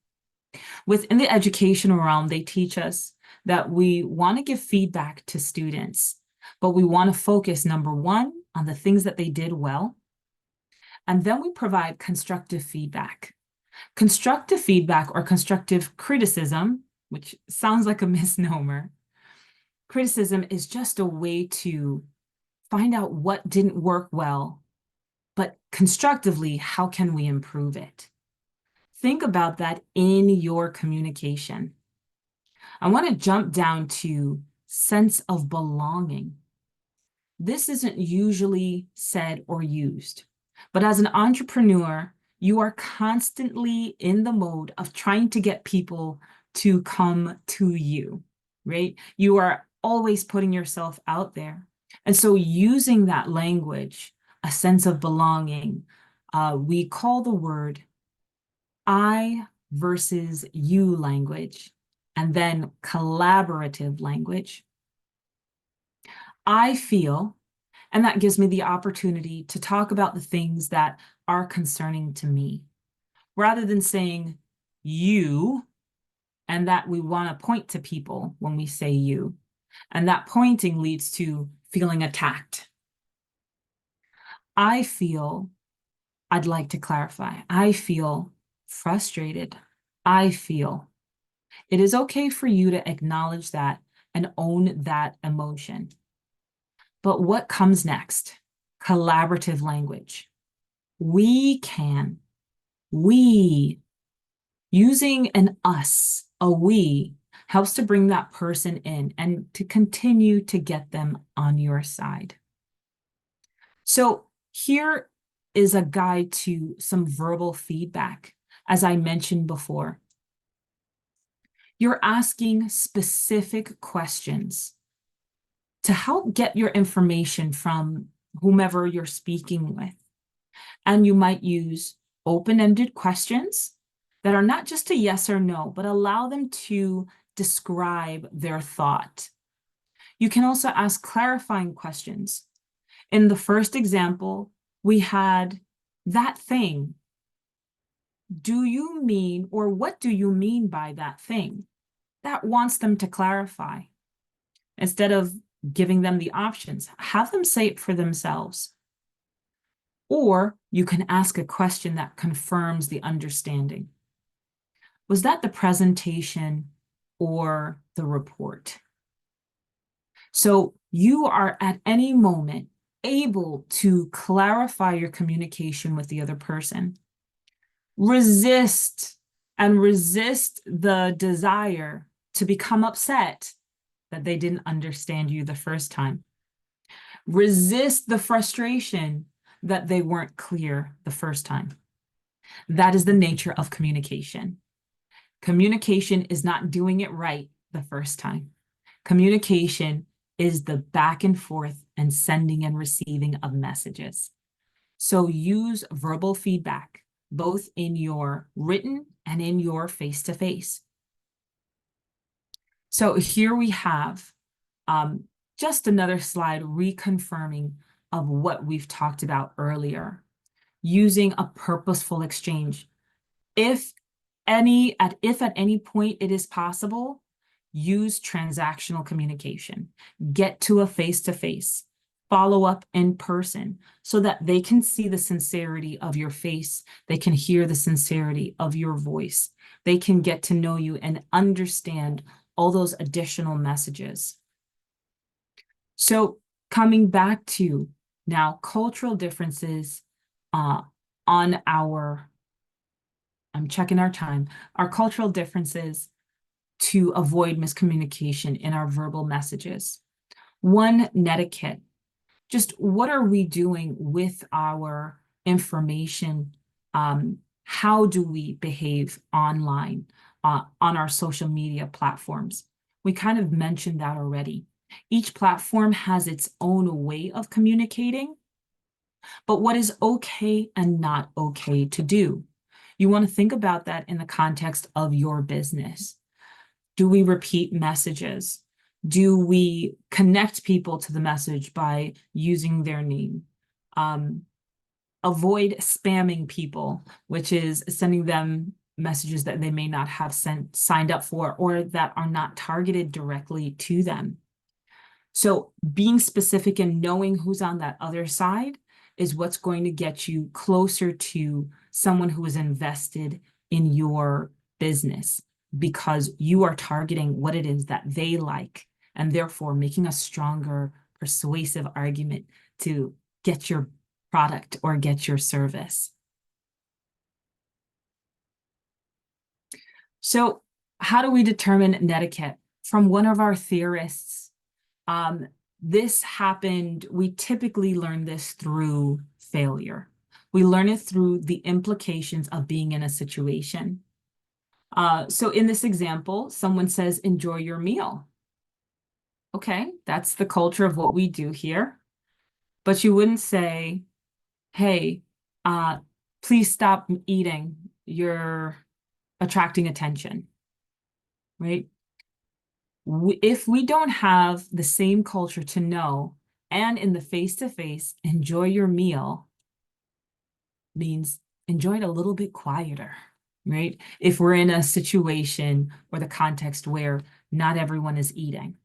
Within the educational realm, they teach us that we want to give feedback to students, but we want to focus, number one, on the things that they did well, and then we provide constructive feedback. Constructive feedback or constructive criticism, which sounds like a misnomer, criticism is just a way to find out what didn't work well, but constructively, how can we improve it? Think about that in your communication. I want to jump down to sense of belonging. This isn't usually said or used, but as an entrepreneur, you are constantly in the mode of trying to get people to come to you, right? You are always putting yourself out there. And so using that language, a sense of belonging, we call the word I versus you language, and then collaborative language. I feel, and that gives me the opportunity to talk about the things that are concerning to me, rather than saying you, and that we want to point to people when we say you. And that pointing leads to feeling attacked. I feel, I'd like to clarify, I feel frustrated. I feel. It is okay for you to acknowledge that and own that emotion. But what comes next? Collaborative language. We can. We. Using an us, a we, helps to bring that person in and to continue to get them on your side. So here is a guide to some verbal feedback. As I mentioned before, you're asking specific questions to help get your information from whomever you're speaking with. And you might use open-ended questions that are not just a yes or no, but allow them to describe their thought. You can also ask clarifying questions. In the first example, we had that thing. Do you mean, or what do you mean by that thing? That wants them to clarify. Instead of giving them the options, have them say it for themselves. Or you can ask a question that confirms the understanding. Was that the presentation or the report? So you are at any moment able to clarify your communication with the other person. Resist the desire to become upset that they didn't understand you the first time. Resist the frustration that they weren't clear the first time. That is the nature of communication. Communication is not doing it right the first time. Communication is the back and forth and sending and receiving of messages. So use verbal feedback, both in your written and in your face-to-face. So here we have just another slide reconfirming of what we've talked about earlier, using a purposeful exchange. If at any point it is possible, use transactional communication, get to a face-to-face, follow up in person so that they can see the sincerity of your face. They can hear the sincerity of your voice. They can get to know you and understand all those additional messages. So coming back to now cultural differences on our, I'm checking our time, our cultural differences to avoid miscommunication in our verbal messages. One, netiquette. Just what are we doing with our information? How do we behave online on our social media platforms? We kind of mentioned that already. Each platform has its own way of communicating, but what is okay and not okay to do? You want to think about that in the context of your business. Do we repeat messages? Do we connect people to the message by using their name? Avoid spamming people, which is sending them messages that they may not have signed up for or that are not targeted directly to them. So being specific and knowing who's on that other side is what's going to get you closer to someone who is invested in your business, because you are targeting what it is that they like, and therefore making a stronger, persuasive argument to get your product or get your service. So how do we determine netiquette? From one of our theorists, this happened, we typically learn this through failure. We learn it through the implications of being in a situation. So in this example, someone says, enjoy your meal. Okay, that's the culture of what we do here. But you wouldn't say, hey, please stop eating. You're attracting attention, right? If we don't have the same culture to know, and in the face-to-face, enjoy your meal means enjoy it a little bit quieter, right? If we're in a situation or the context where not everyone is eating.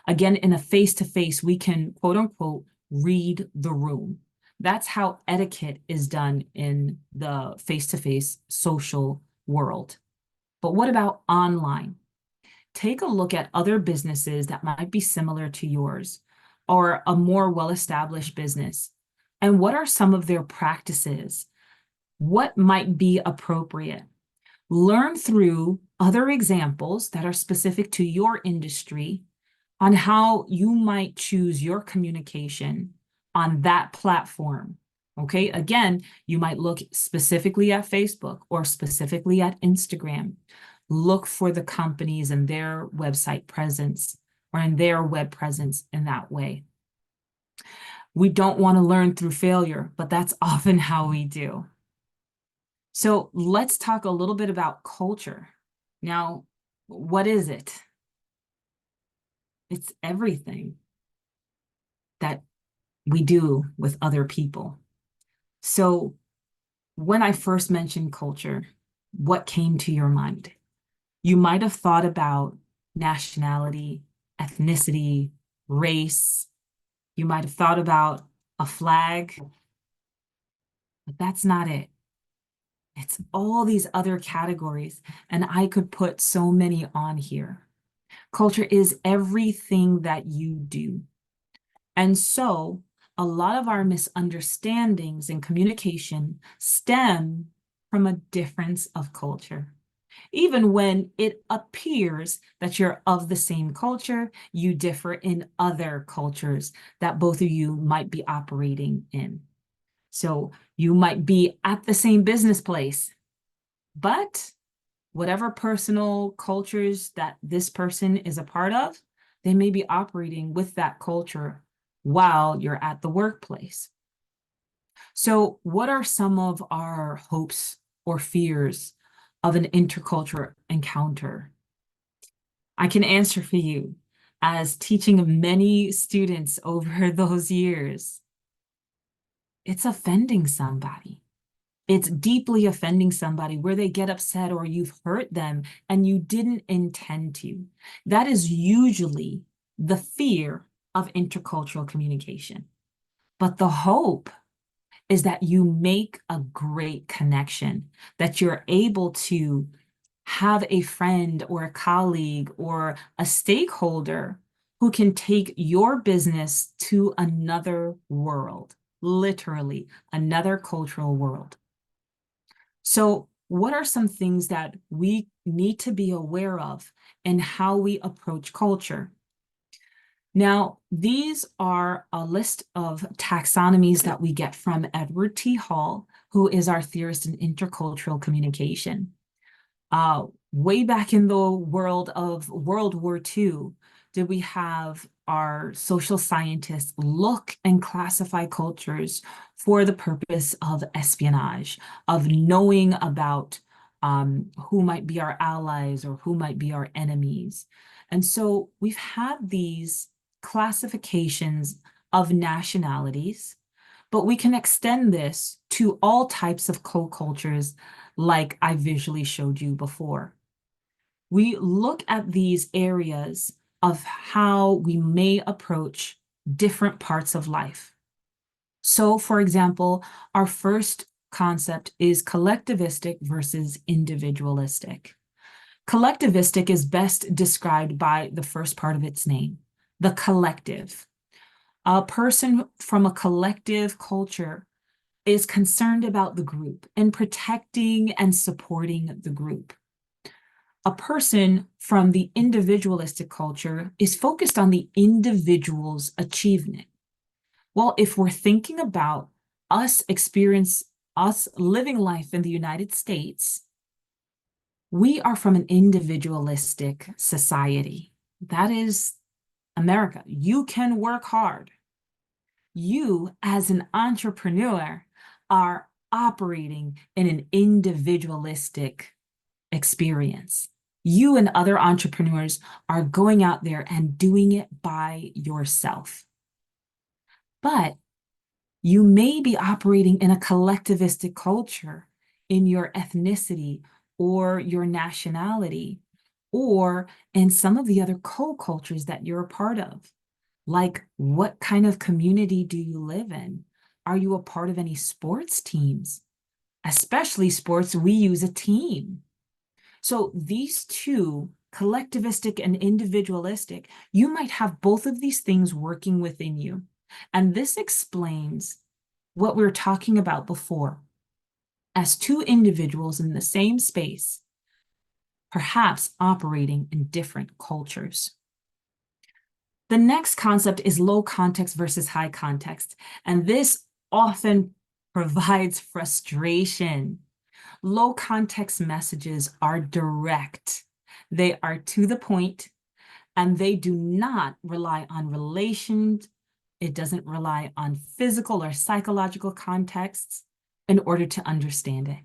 Again, in a face-to-face, we can, quote unquote, read the room. That's how etiquette is done in the face-to-face social world. But what about online? Take a look at other businesses that might be similar to yours or a more well-established business. And what are some of their practices? What might be appropriate? Learn through other examples that are specific to your industry on how you might choose your communication on that platform. Okay, again, you might look specifically at Facebook or specifically at Instagram. Look for the companies and their website presence or in their web presence in that way. We don't want to learn through failure, but that's often how we do. So let's talk a little bit about culture. Now, what is it? It's everything that we do with other people. So when I first mentioned culture, what came to your mind? You might have thought about nationality, ethnicity, race. You might have thought about a flag, but that's not it. It's all these other categories, and I could put so many on here. Culture is everything that you do. And so a lot of our misunderstandings in communication stem from a difference of culture. Even when it appears that you're of the same culture, you differ in other cultures that both of you might be operating in. So you might be at the same business place, but whatever personal cultures that this person is a part of, they may be operating with that culture while you're at the workplace. So what are some of our hopes or fears of an intercultural encounter? I can answer for you as teaching many students over those years. It's offending somebody. It's deeply offending somebody where they get upset or you've hurt them and you didn't intend to. That is usually the fear of intercultural communication. But the hope is that you make a great connection, that you're able to have a friend or a colleague or a stakeholder who can take your business to another world, literally another cultural world. So, what are some things that we need to be aware of in how we approach culture? Now, these are a list of taxonomies that we get from Edward T. Hall, who is our theorist in intercultural communication. Way back in the world of World War II, did we have our social scientists look and classify cultures for the purpose of espionage, of knowing about who might be our allies or who might be our enemies. And so we've had these classifications of nationalities, but we can extend this to all types of co-cultures like I visually showed you before. We look at these areas of how we may approach different parts of life. So, for example, our first concept is collectivistic versus individualistic. Collectivistic is best described by the first part of its name, the collective. A person from a collective culture is concerned about the group and protecting and supporting the group. A person from the individualistic culture is focused on the individual's achievement. Well, if we're thinking about us living life in the United States, we are from an individualistic society. That is America. You can work hard. You, as an entrepreneur, are operating in an individualistic experience. You and other entrepreneurs are going out there and doing it by yourself. But you may be operating in a collectivistic culture in your ethnicity or your nationality, or in some of the other co-cultures that you're a part of. Like, what kind of community do you live in? Are you a part of any sports teams? Especially sports, we use a team. So these two, collectivistic and individualistic, you might have both of these things working within you. And this explains what we were talking about before. As two individuals in the same space, perhaps operating in different cultures. The next concept is low context versus high context, and this often provides frustration. Low context messages are direct. They are to the point, and they do not rely on relations. It doesn't rely on physical or psychological contexts in order to understand it.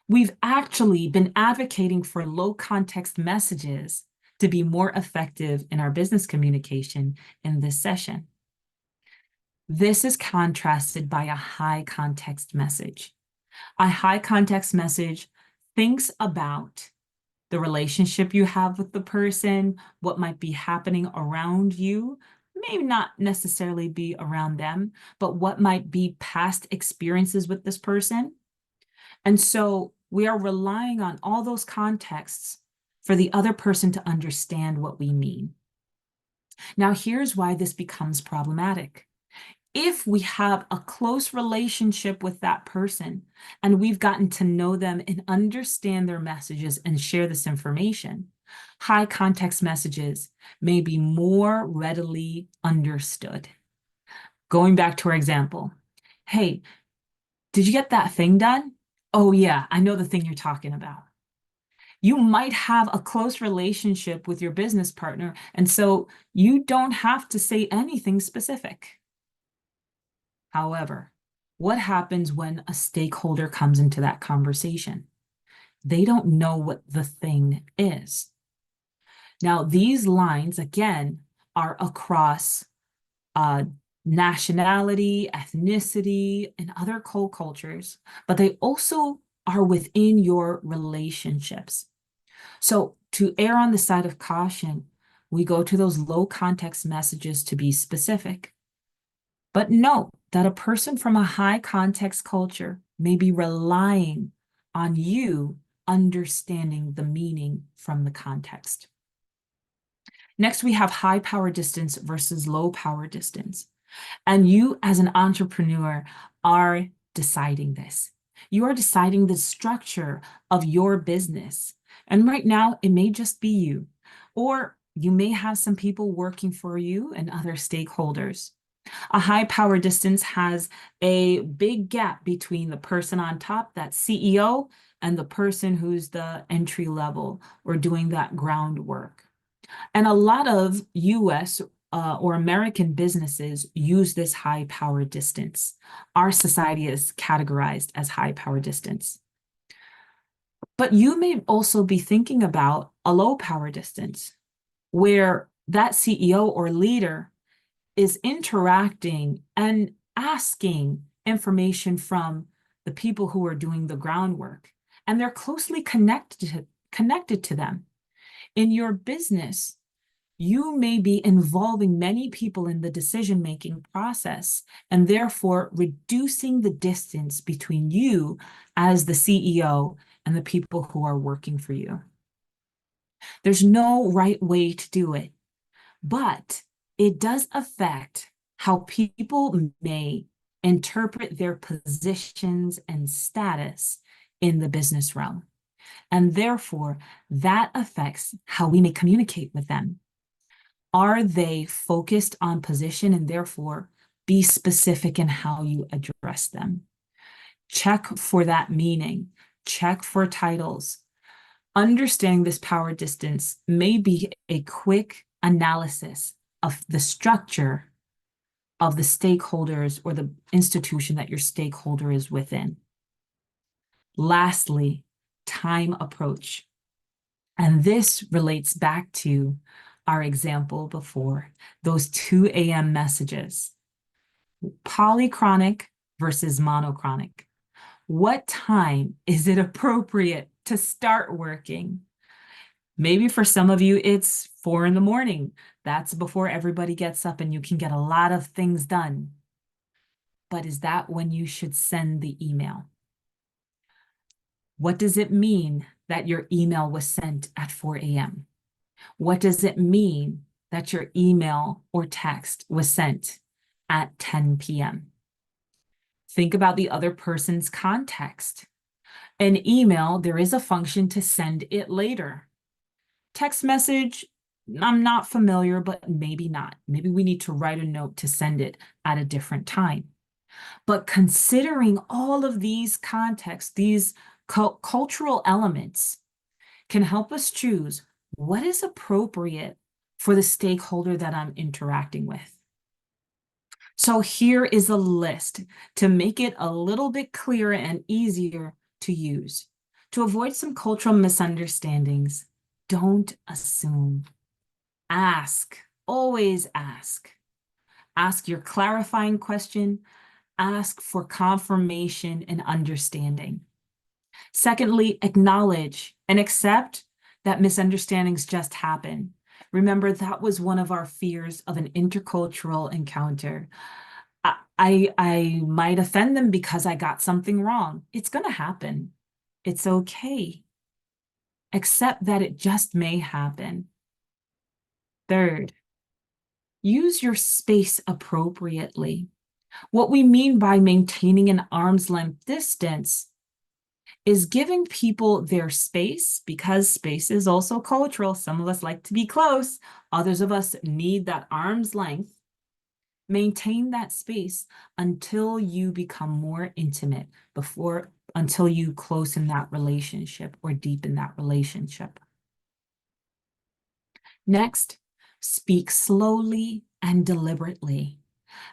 We've actually been advocating for low context messages to be more effective in our business communication in this session. This is contrasted by a high context message. A high context message thinks about the relationship you have with the person, what might be happening around you, may not necessarily be around them, but what might be past experiences with this person. And so we are relying on all those contexts for the other person to understand what we mean. Now, here's why this becomes problematic. If we have a close relationship with that person and we've gotten to know them and understand their messages and share this information, high context messages may be more readily understood. Going back to our example, hey, did you get that thing done? Oh yeah, I know the thing you're talking about. You might have a close relationship with your business partner, and so you don't have to say anything specific. However, what happens when a stakeholder comes into that conversation? They don't know what the thing is. Now, these lines, again, are across nationality, ethnicity, and other cultures, but they also are within your relationships. So to err on the side of caution, we go to those low context messages to be specific. But note that a person from a high context culture may be relying on you understanding the meaning from the context. Next, we have high power distance versus low power distance. And you, as an entrepreneur, are deciding this. You are deciding the structure of your business. And right now, it may just be you, or you may have some people working for you and other stakeholders. A high power distance has a big gap between the person on top, that CEO, and the person who's the entry level or doing that groundwork. And a lot of US or American businesses use this high power distance. Our society is categorized as high power distance. But you may also be thinking about a low power distance where that CEO or leader is interacting and asking information from the people who are doing the groundwork, and they're closely connected to them. In your business, you may be involving many people in the decision-making process and therefore reducing the distance between you as the CEO and the people who are working for you. There's no right way to do it, but it does affect how people may interpret their positions and status in the business realm. And therefore, that affects how we may communicate with them. Are they focused on position, and therefore be specific in how you address them? Check for that meaning, check for titles. Understanding this power distance may be a quick analysis of the structure of the stakeholders or the institution that your stakeholder is within. Lastly, time approach. And this relates back to our example before, those 2 a.m. messages. Polychronic versus monochronic. What time is it appropriate to start working? Maybe for some of you, it's 4 in the morning. That's before everybody gets up and you can get a lot of things done. But is that when you should send the email? What does it mean that your email was sent at 4 a.m.? What does it mean that your email or text was sent at 10 p.m.? Think about the other person's context. An email, there is a function to send it later. Text message, I'm not familiar, but maybe not. Maybe we need to write a note to send it at a different time. But considering all of these contexts, these cultural elements can help us choose what is appropriate for the stakeholder that I'm interacting with. So here is a list to make it a little bit clearer and easier to use. To avoid some cultural misunderstandings, don't assume. Ask, always ask. Ask your clarifying question. Ask for confirmation and understanding. Secondly, acknowledge and accept that misunderstandings just happen. Remember, that was one of our fears of an intercultural encounter. I might offend them because I got something wrong. It's going to happen. It's okay. Accept that it just may happen. Third, use your space appropriately. What we mean by maintaining an arm's length distance is giving people their space, because space is also cultural. Some of us like to be close. Others of us need that arm's length. Maintain that space until you become more intimate, until you close in that relationship or deepen that relationship. Next, speak slowly and deliberately.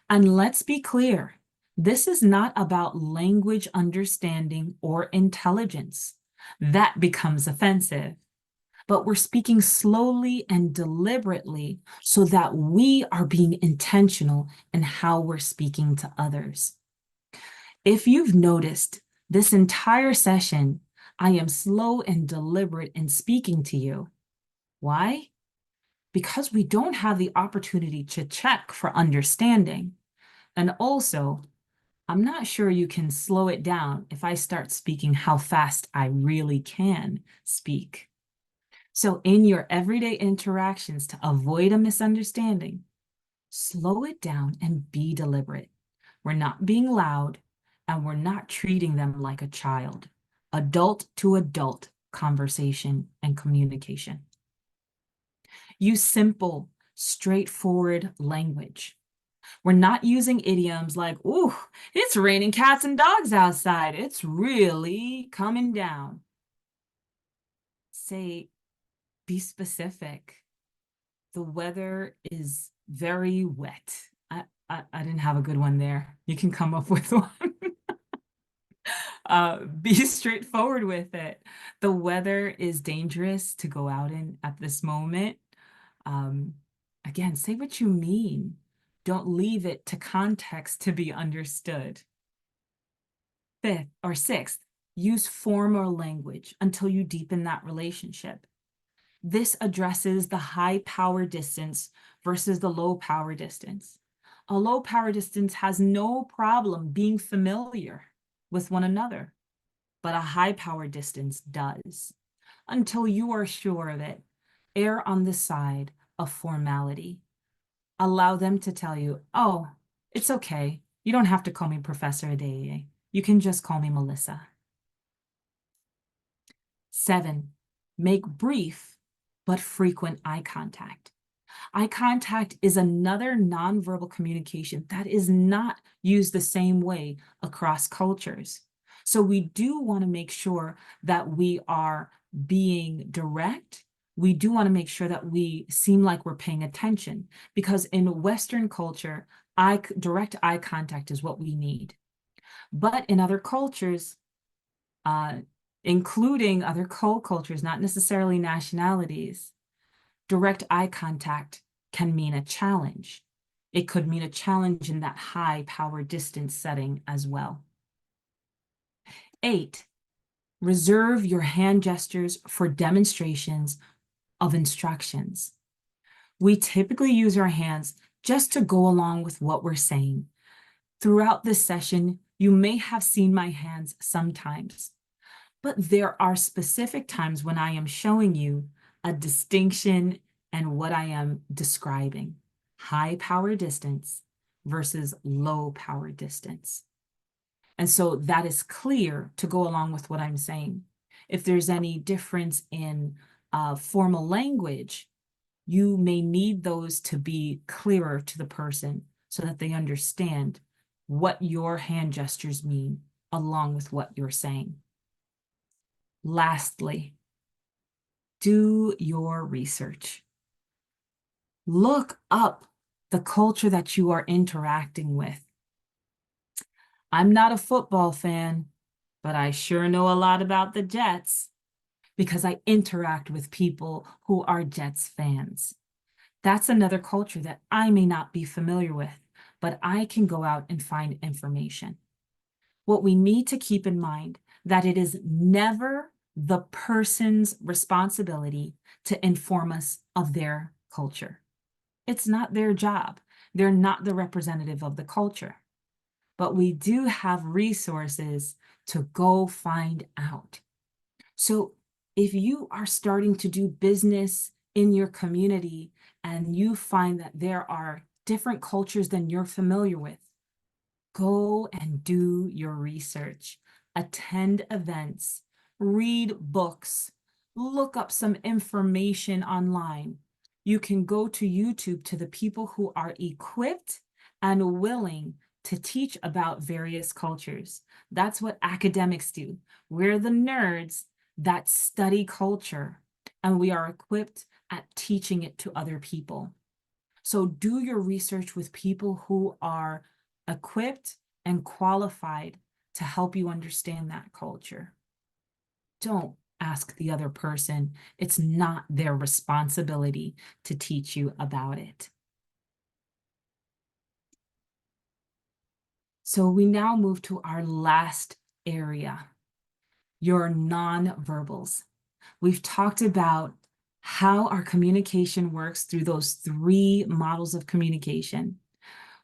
And let's be clear, this is not about language understanding or intelligence. That becomes offensive. but we're speaking slowly and deliberately so that we are being intentional in how we're speaking to others. If you've noticed, this entire session, I am slow and deliberate in speaking to you. Why? Because we don't have the opportunity to check for understanding. And also, I'm not sure you can slow it down if I start speaking how fast I really can speak. So in your everyday interactions, to avoid a misunderstanding, slow it down and be deliberate. We're not being loud, and we're not treating them like a child. Adult to adult conversation and communication. Use simple, straightforward language. We're not using idioms like, ooh, it's raining cats and dogs outside. It's really coming down. Say, be specific. The weather is very wet. I didn't have a good one there. You can come up with one. Be straightforward with it. The weather is dangerous to go out in at this moment. Again, say what you mean. Don't leave it to context to be understood. Fifth or sixth, use formal language until you deepen that relationship. This addresses the high power distance versus the low power distance. A low power distance has no problem being familiar with one another, but a high power distance does. Until you are sure of it, err on the side of formality. Allow them to tell you, oh, it's okay. You don't have to call me Professor Adeyeye. You can just call me Melissa. 7, make brief but frequent eye contact. Eye contact is another nonverbal communication that is not used the same way across cultures. So we do want to make sure that we are being direct. We do want to make sure that we seem like we're paying attention, because in Western culture, direct eye contact is what we need. But in other cultures, including other cultures, not necessarily nationalities, direct eye contact can mean a challenge. It could mean a challenge in that high power distance setting as well. 8, reserve your hand gestures for demonstrations of instructions. We typically use our hands just to go along with what we're saying. Throughout this session, you may have seen my hands sometimes, but there are specific times when I am showing you a distinction and what I am describing. High power distance versus low power distance. And so that is clear to go along with what I'm saying. If there's any difference in formal language, you may need those to be clearer to the person so that they understand what your hand gestures mean along with what you're saying. Lastly, do your research. Look up the culture that you are interacting with. I'm not a football fan, but I sure know a lot about the Jets because I interact with people who are Jets fans. That's another culture that I may not be familiar with, but I can go out and find information. What we need to keep in mind that it is never the person's responsibility to inform us of their culture. It's not their job. They're not the representative of the culture. But we do have resources to go find out. So if you are starting to do business in your community and you find that there are different cultures than you're familiar with, go and do your research, attend events, read books, look up some information online. You can go to YouTube to the people who are equipped and willing to teach about various cultures. That's what academics do. We're the nerds that study culture, and we are equipped at teaching it to other people. So do your research with people who are equipped and qualified to help you understand that culture. Don't ask the other person. It's not their responsibility to teach you about it. So we now move to our last area, your nonverbals. We've talked about how our communication works through those 3 models of communication.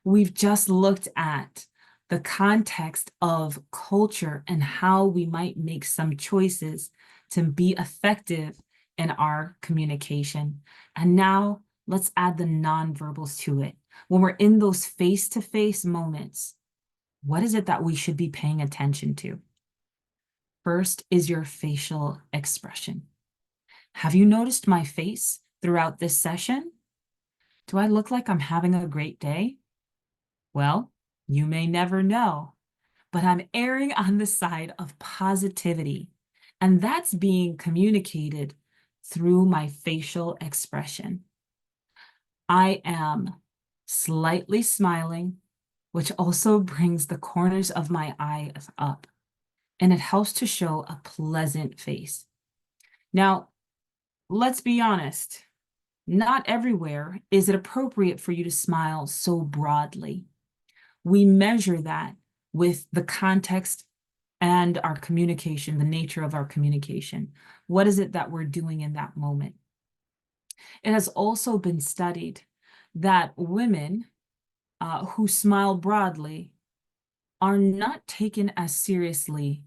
We've just looked at the context of culture and how we might make some choices to be effective in our communication. And now let's add the nonverbals to it. When we're in those face-to-face moments, what is it that we should be paying attention to? First is your facial expression. Have you noticed my face throughout this session? Do I look like I'm having a great day? Well, you may never know, but I'm erring on the side of positivity, and that's being communicated through my facial expression. I am slightly smiling, which also brings the corners of my eyes up, and it helps to show a pleasant face. Now, let's be honest, not everywhere is it appropriate for you to smile so broadly. We measure that with the context and our communication, the nature of our communication. What is it that we're doing in that moment? It has also been studied that women who smile broadly are not taken as seriously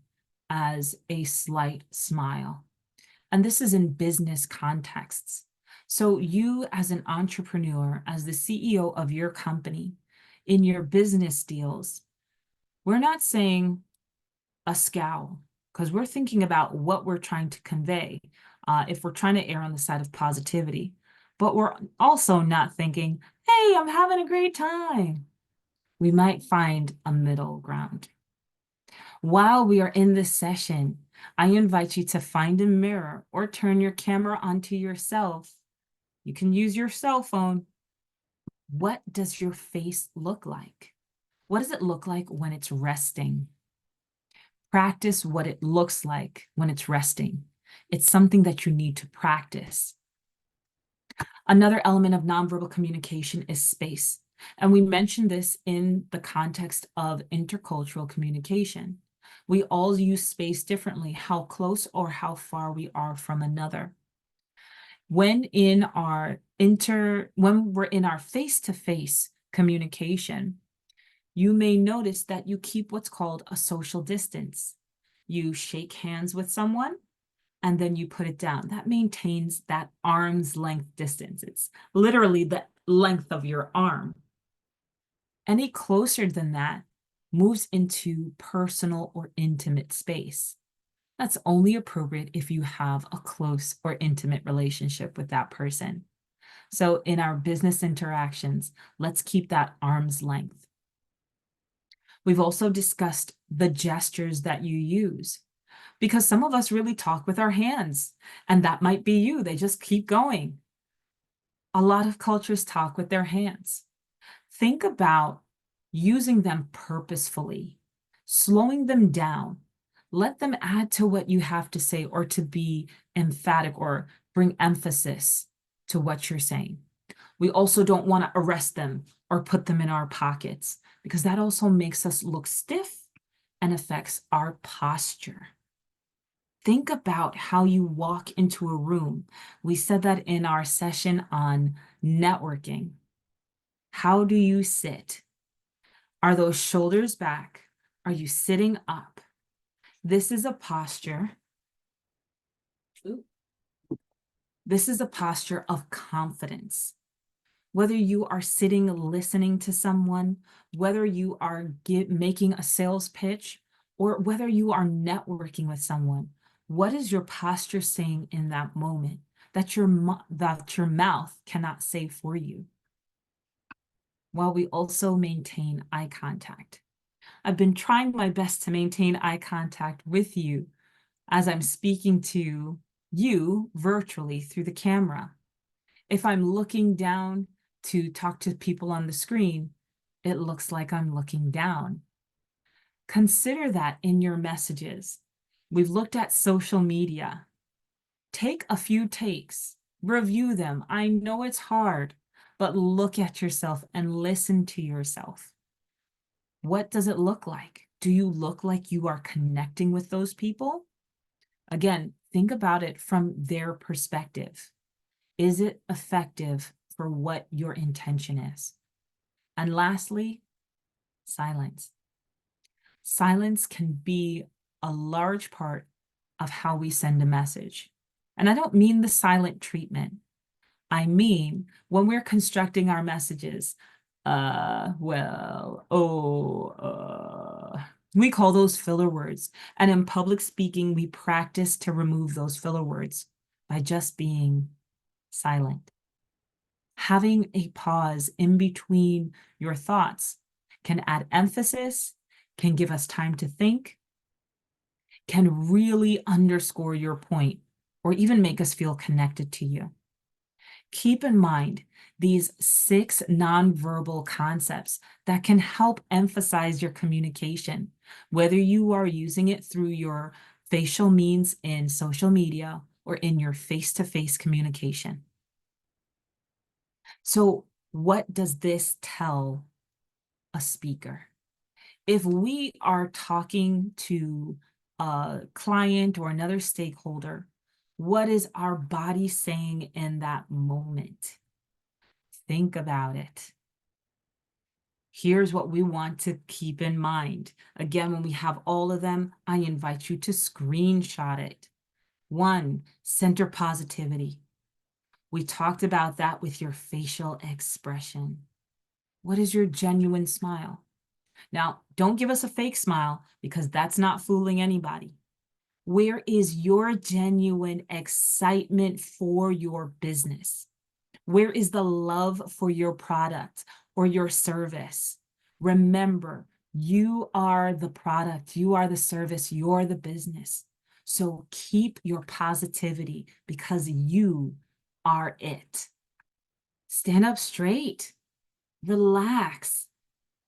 as a slight smile. And this is in business contexts. So you as an entrepreneur, as the CEO of your company, in your business deals, we're not saying a scowl because we're thinking about what we're trying to convey if we're trying to err on the side of positivity. But we're also not thinking, hey, I'm having a great time. We might find a middle ground. While we are in this session, I invite you to find a mirror or turn your camera onto yourself. You can use your cell phone. What does your face look like? What does it look like when it's resting? Practice what it looks like when it's resting. It's something that you need to practice. Another element of nonverbal communication is space. And we mentioned this in the context of intercultural communication. We all use space differently, how close or how far we are from another. When we're in our face-to-face communication, you may notice that you keep what's called a social distance. You shake hands with someone, and then you put it down. That maintains that arm's length distance. It's literally the length of your arm. Any closer than that moves into personal or intimate space. That's only appropriate if you have a close or intimate relationship with that person. So in our business interactions, let's keep that arm's length. We've also discussed the gestures that you use, because some of us really talk with our hands, and that might be you. They just keep going. A lot of cultures talk with their hands. Think about using them purposefully, slowing them down. Let them add to what you have to say or to be emphatic or bring emphasis to what you're saying. We also don't want to arrest them or put them in our pockets because that also makes us look stiff and affects our posture. Think about how you walk into a room. We said that in our session on networking. How do you sit? Are those shoulders back? Are you sitting up? This is a posture. This is a posture of confidence. Whether you are sitting listening to someone, whether you are making a sales pitch, or whether you are networking with someone, what is your posture saying in that moment that your mouth cannot say for you? While we also maintain eye contact. I've been trying my best to maintain eye contact with you as I'm speaking to you virtually through the camera. If I'm looking down to talk to people on the screen, it looks like I'm looking down. Consider that in your messages. We've looked at social media. Take a few takes, review them. I know it's hard, but look at yourself and listen to yourself. What does it look like? Do you look like you are connecting with those people? Again, think about it from their perspective. Is it effective for what your intention is? And lastly, silence. Silence can be a large part of how we send a message. And I don't mean the silent treatment. I mean, when we're constructing our messages, we call those filler words. And in public speaking, we practice to remove those filler words by just being silent. Having a pause in between your thoughts can add emphasis, can give us time to think, can really underscore your point, or even make us feel connected to you. Keep in mind these 6 nonverbal concepts that can help emphasize your communication, whether you are using it through your facial means in social media or in your face-to-face communication. So, what does this tell a speaker? If we are talking to a client or another stakeholder, what is our body saying in that moment? Think about it. Here's what we want to keep in mind. Again, when we have all of them, I invite you to screenshot it. 1, center positivity. We talked about that with your facial expression. What is your genuine smile? Now, don't give us a fake smile because that's not fooling anybody. Where is your genuine excitement for your business? Where is the love for your product or your service? Remember, you are the product, you are the service, you're the business. So keep your positivity because you are it. Stand up straight, relax,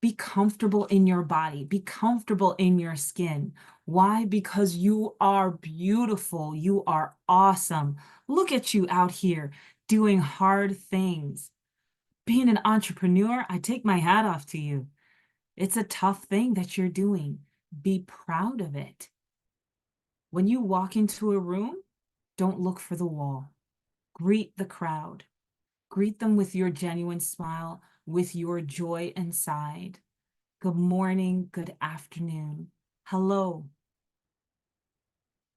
be comfortable in your body, be comfortable in your skin. Why? Because you are beautiful, you are awesome. Look at you out here doing hard things. Being an entrepreneur, I take my hat off to you. It's a tough thing that you're doing. Be proud of it. When you walk into a room, don't look for the wall. Greet the crowd. Greet them with your genuine smile, with your joy inside. Good morning, good afternoon. Hello.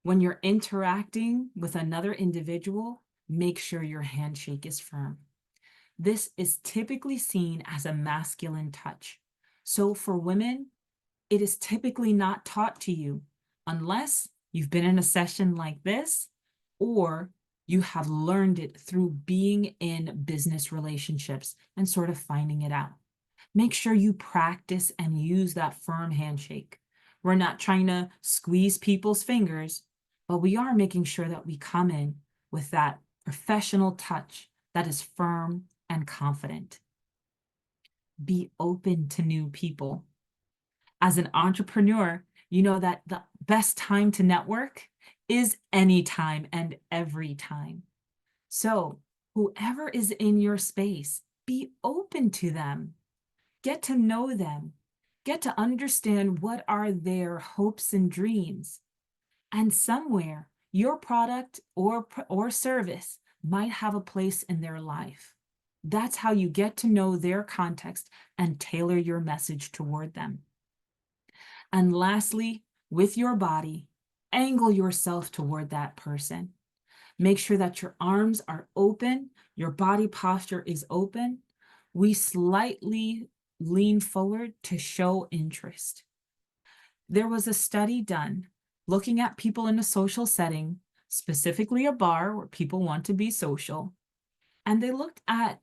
When you're interacting with another individual, make sure your handshake is firm. This is typically seen as a masculine touch. So for women, it is typically not taught to you unless you've been in a session like this or you have learned it through being in business relationships and sort of finding it out. Make sure you practice and use that firm handshake. We're not trying to squeeze people's fingers, but we are making sure that we come in with that professional touch that is firm and confident. Be open to new people. As an entrepreneur, you know that the best time to network is any time and every time. So whoever is in your space, be open to them. Get to know them. Get to understand what are their hopes and dreams. And somewhere, your product or service might have a place in their life. That's how you get to know their context and tailor your message toward them. And lastly, with your body, angle yourself toward that person. Make sure that your arms are open, your body posture is open. We slightly lean forward to show interest. There was a study done looking at people in a social setting, specifically a bar where people want to be social, and they looked at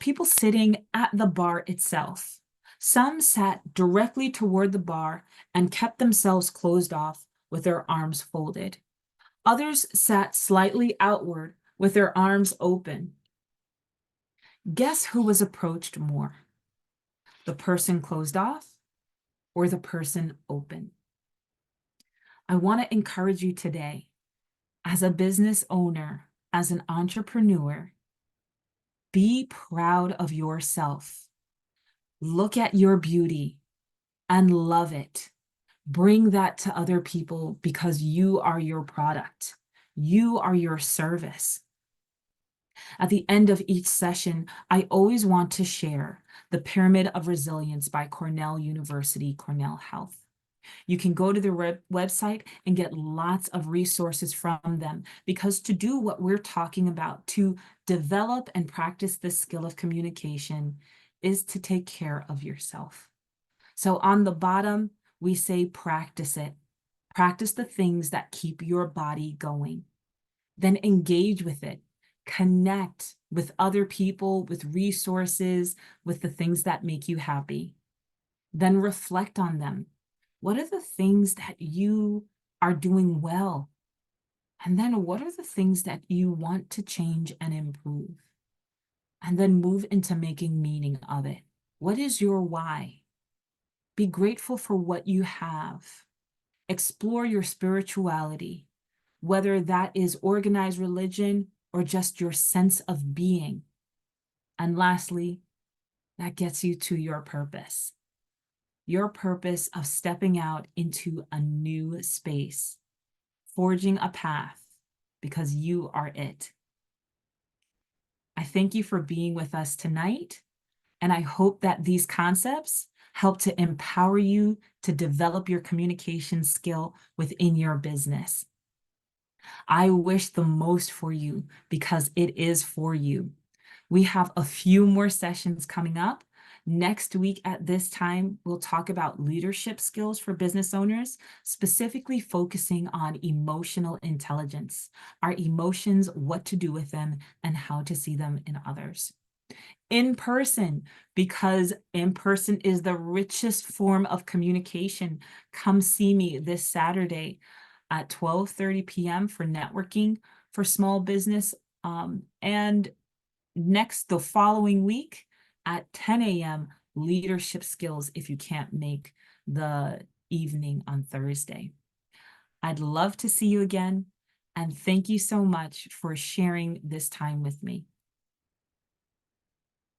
people sitting at the bar itself. Some sat directly toward the bar and kept themselves closed off with their arms folded. Others sat slightly outward with their arms open. Guess who was approached more? The person closed off or the person open? I want to encourage you today. As a business owner, as an entrepreneur, be proud of yourself. Look at your beauty and love it. Bring that to other people because you are your product. You are your service. At the end of each session, I always want to share The Pyramid of Resilience by Cornell University, Cornell Health. You can go to their website and get lots of resources from them, because to do what we're talking about, to develop and practice this skill of communication, is to take care of yourself. So on the bottom, we say practice it. Practice the things that keep your body going. Then engage with it. Connect with other people, with resources, with the things that make you happy. Then reflect on them. What are the things that you are doing well? And then what are the things that you want to change and improve? And then move into making meaning of it. What is your why? Be grateful for what you have. Explore your spirituality, whether that is organized religion or just your sense of being. And lastly, that gets you to your purpose of stepping out into a new space, forging a path, because you are it. I thank you for being with us tonight, and I hope that these concepts help to empower you to develop your communication skill within your business. I wish the most for you because it is for you. We have a few more sessions coming up. Next week at this time, we'll talk about leadership skills for business owners, specifically focusing on emotional intelligence, our emotions, what to do with them, and how to see them in others. In person, because in person is the richest form of communication. Come see me this Saturday at 12:30 p.m. for networking for small business. And the following week at 10 a.m., leadership skills if you can't make the evening on Thursday. I'd love to see you again. And thank you so much for sharing this time with me.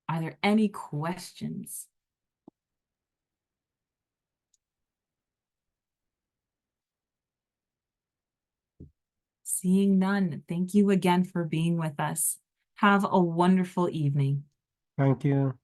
Are there any questions? Seeing none, thank you again for being with us. Have a wonderful evening. Thank you.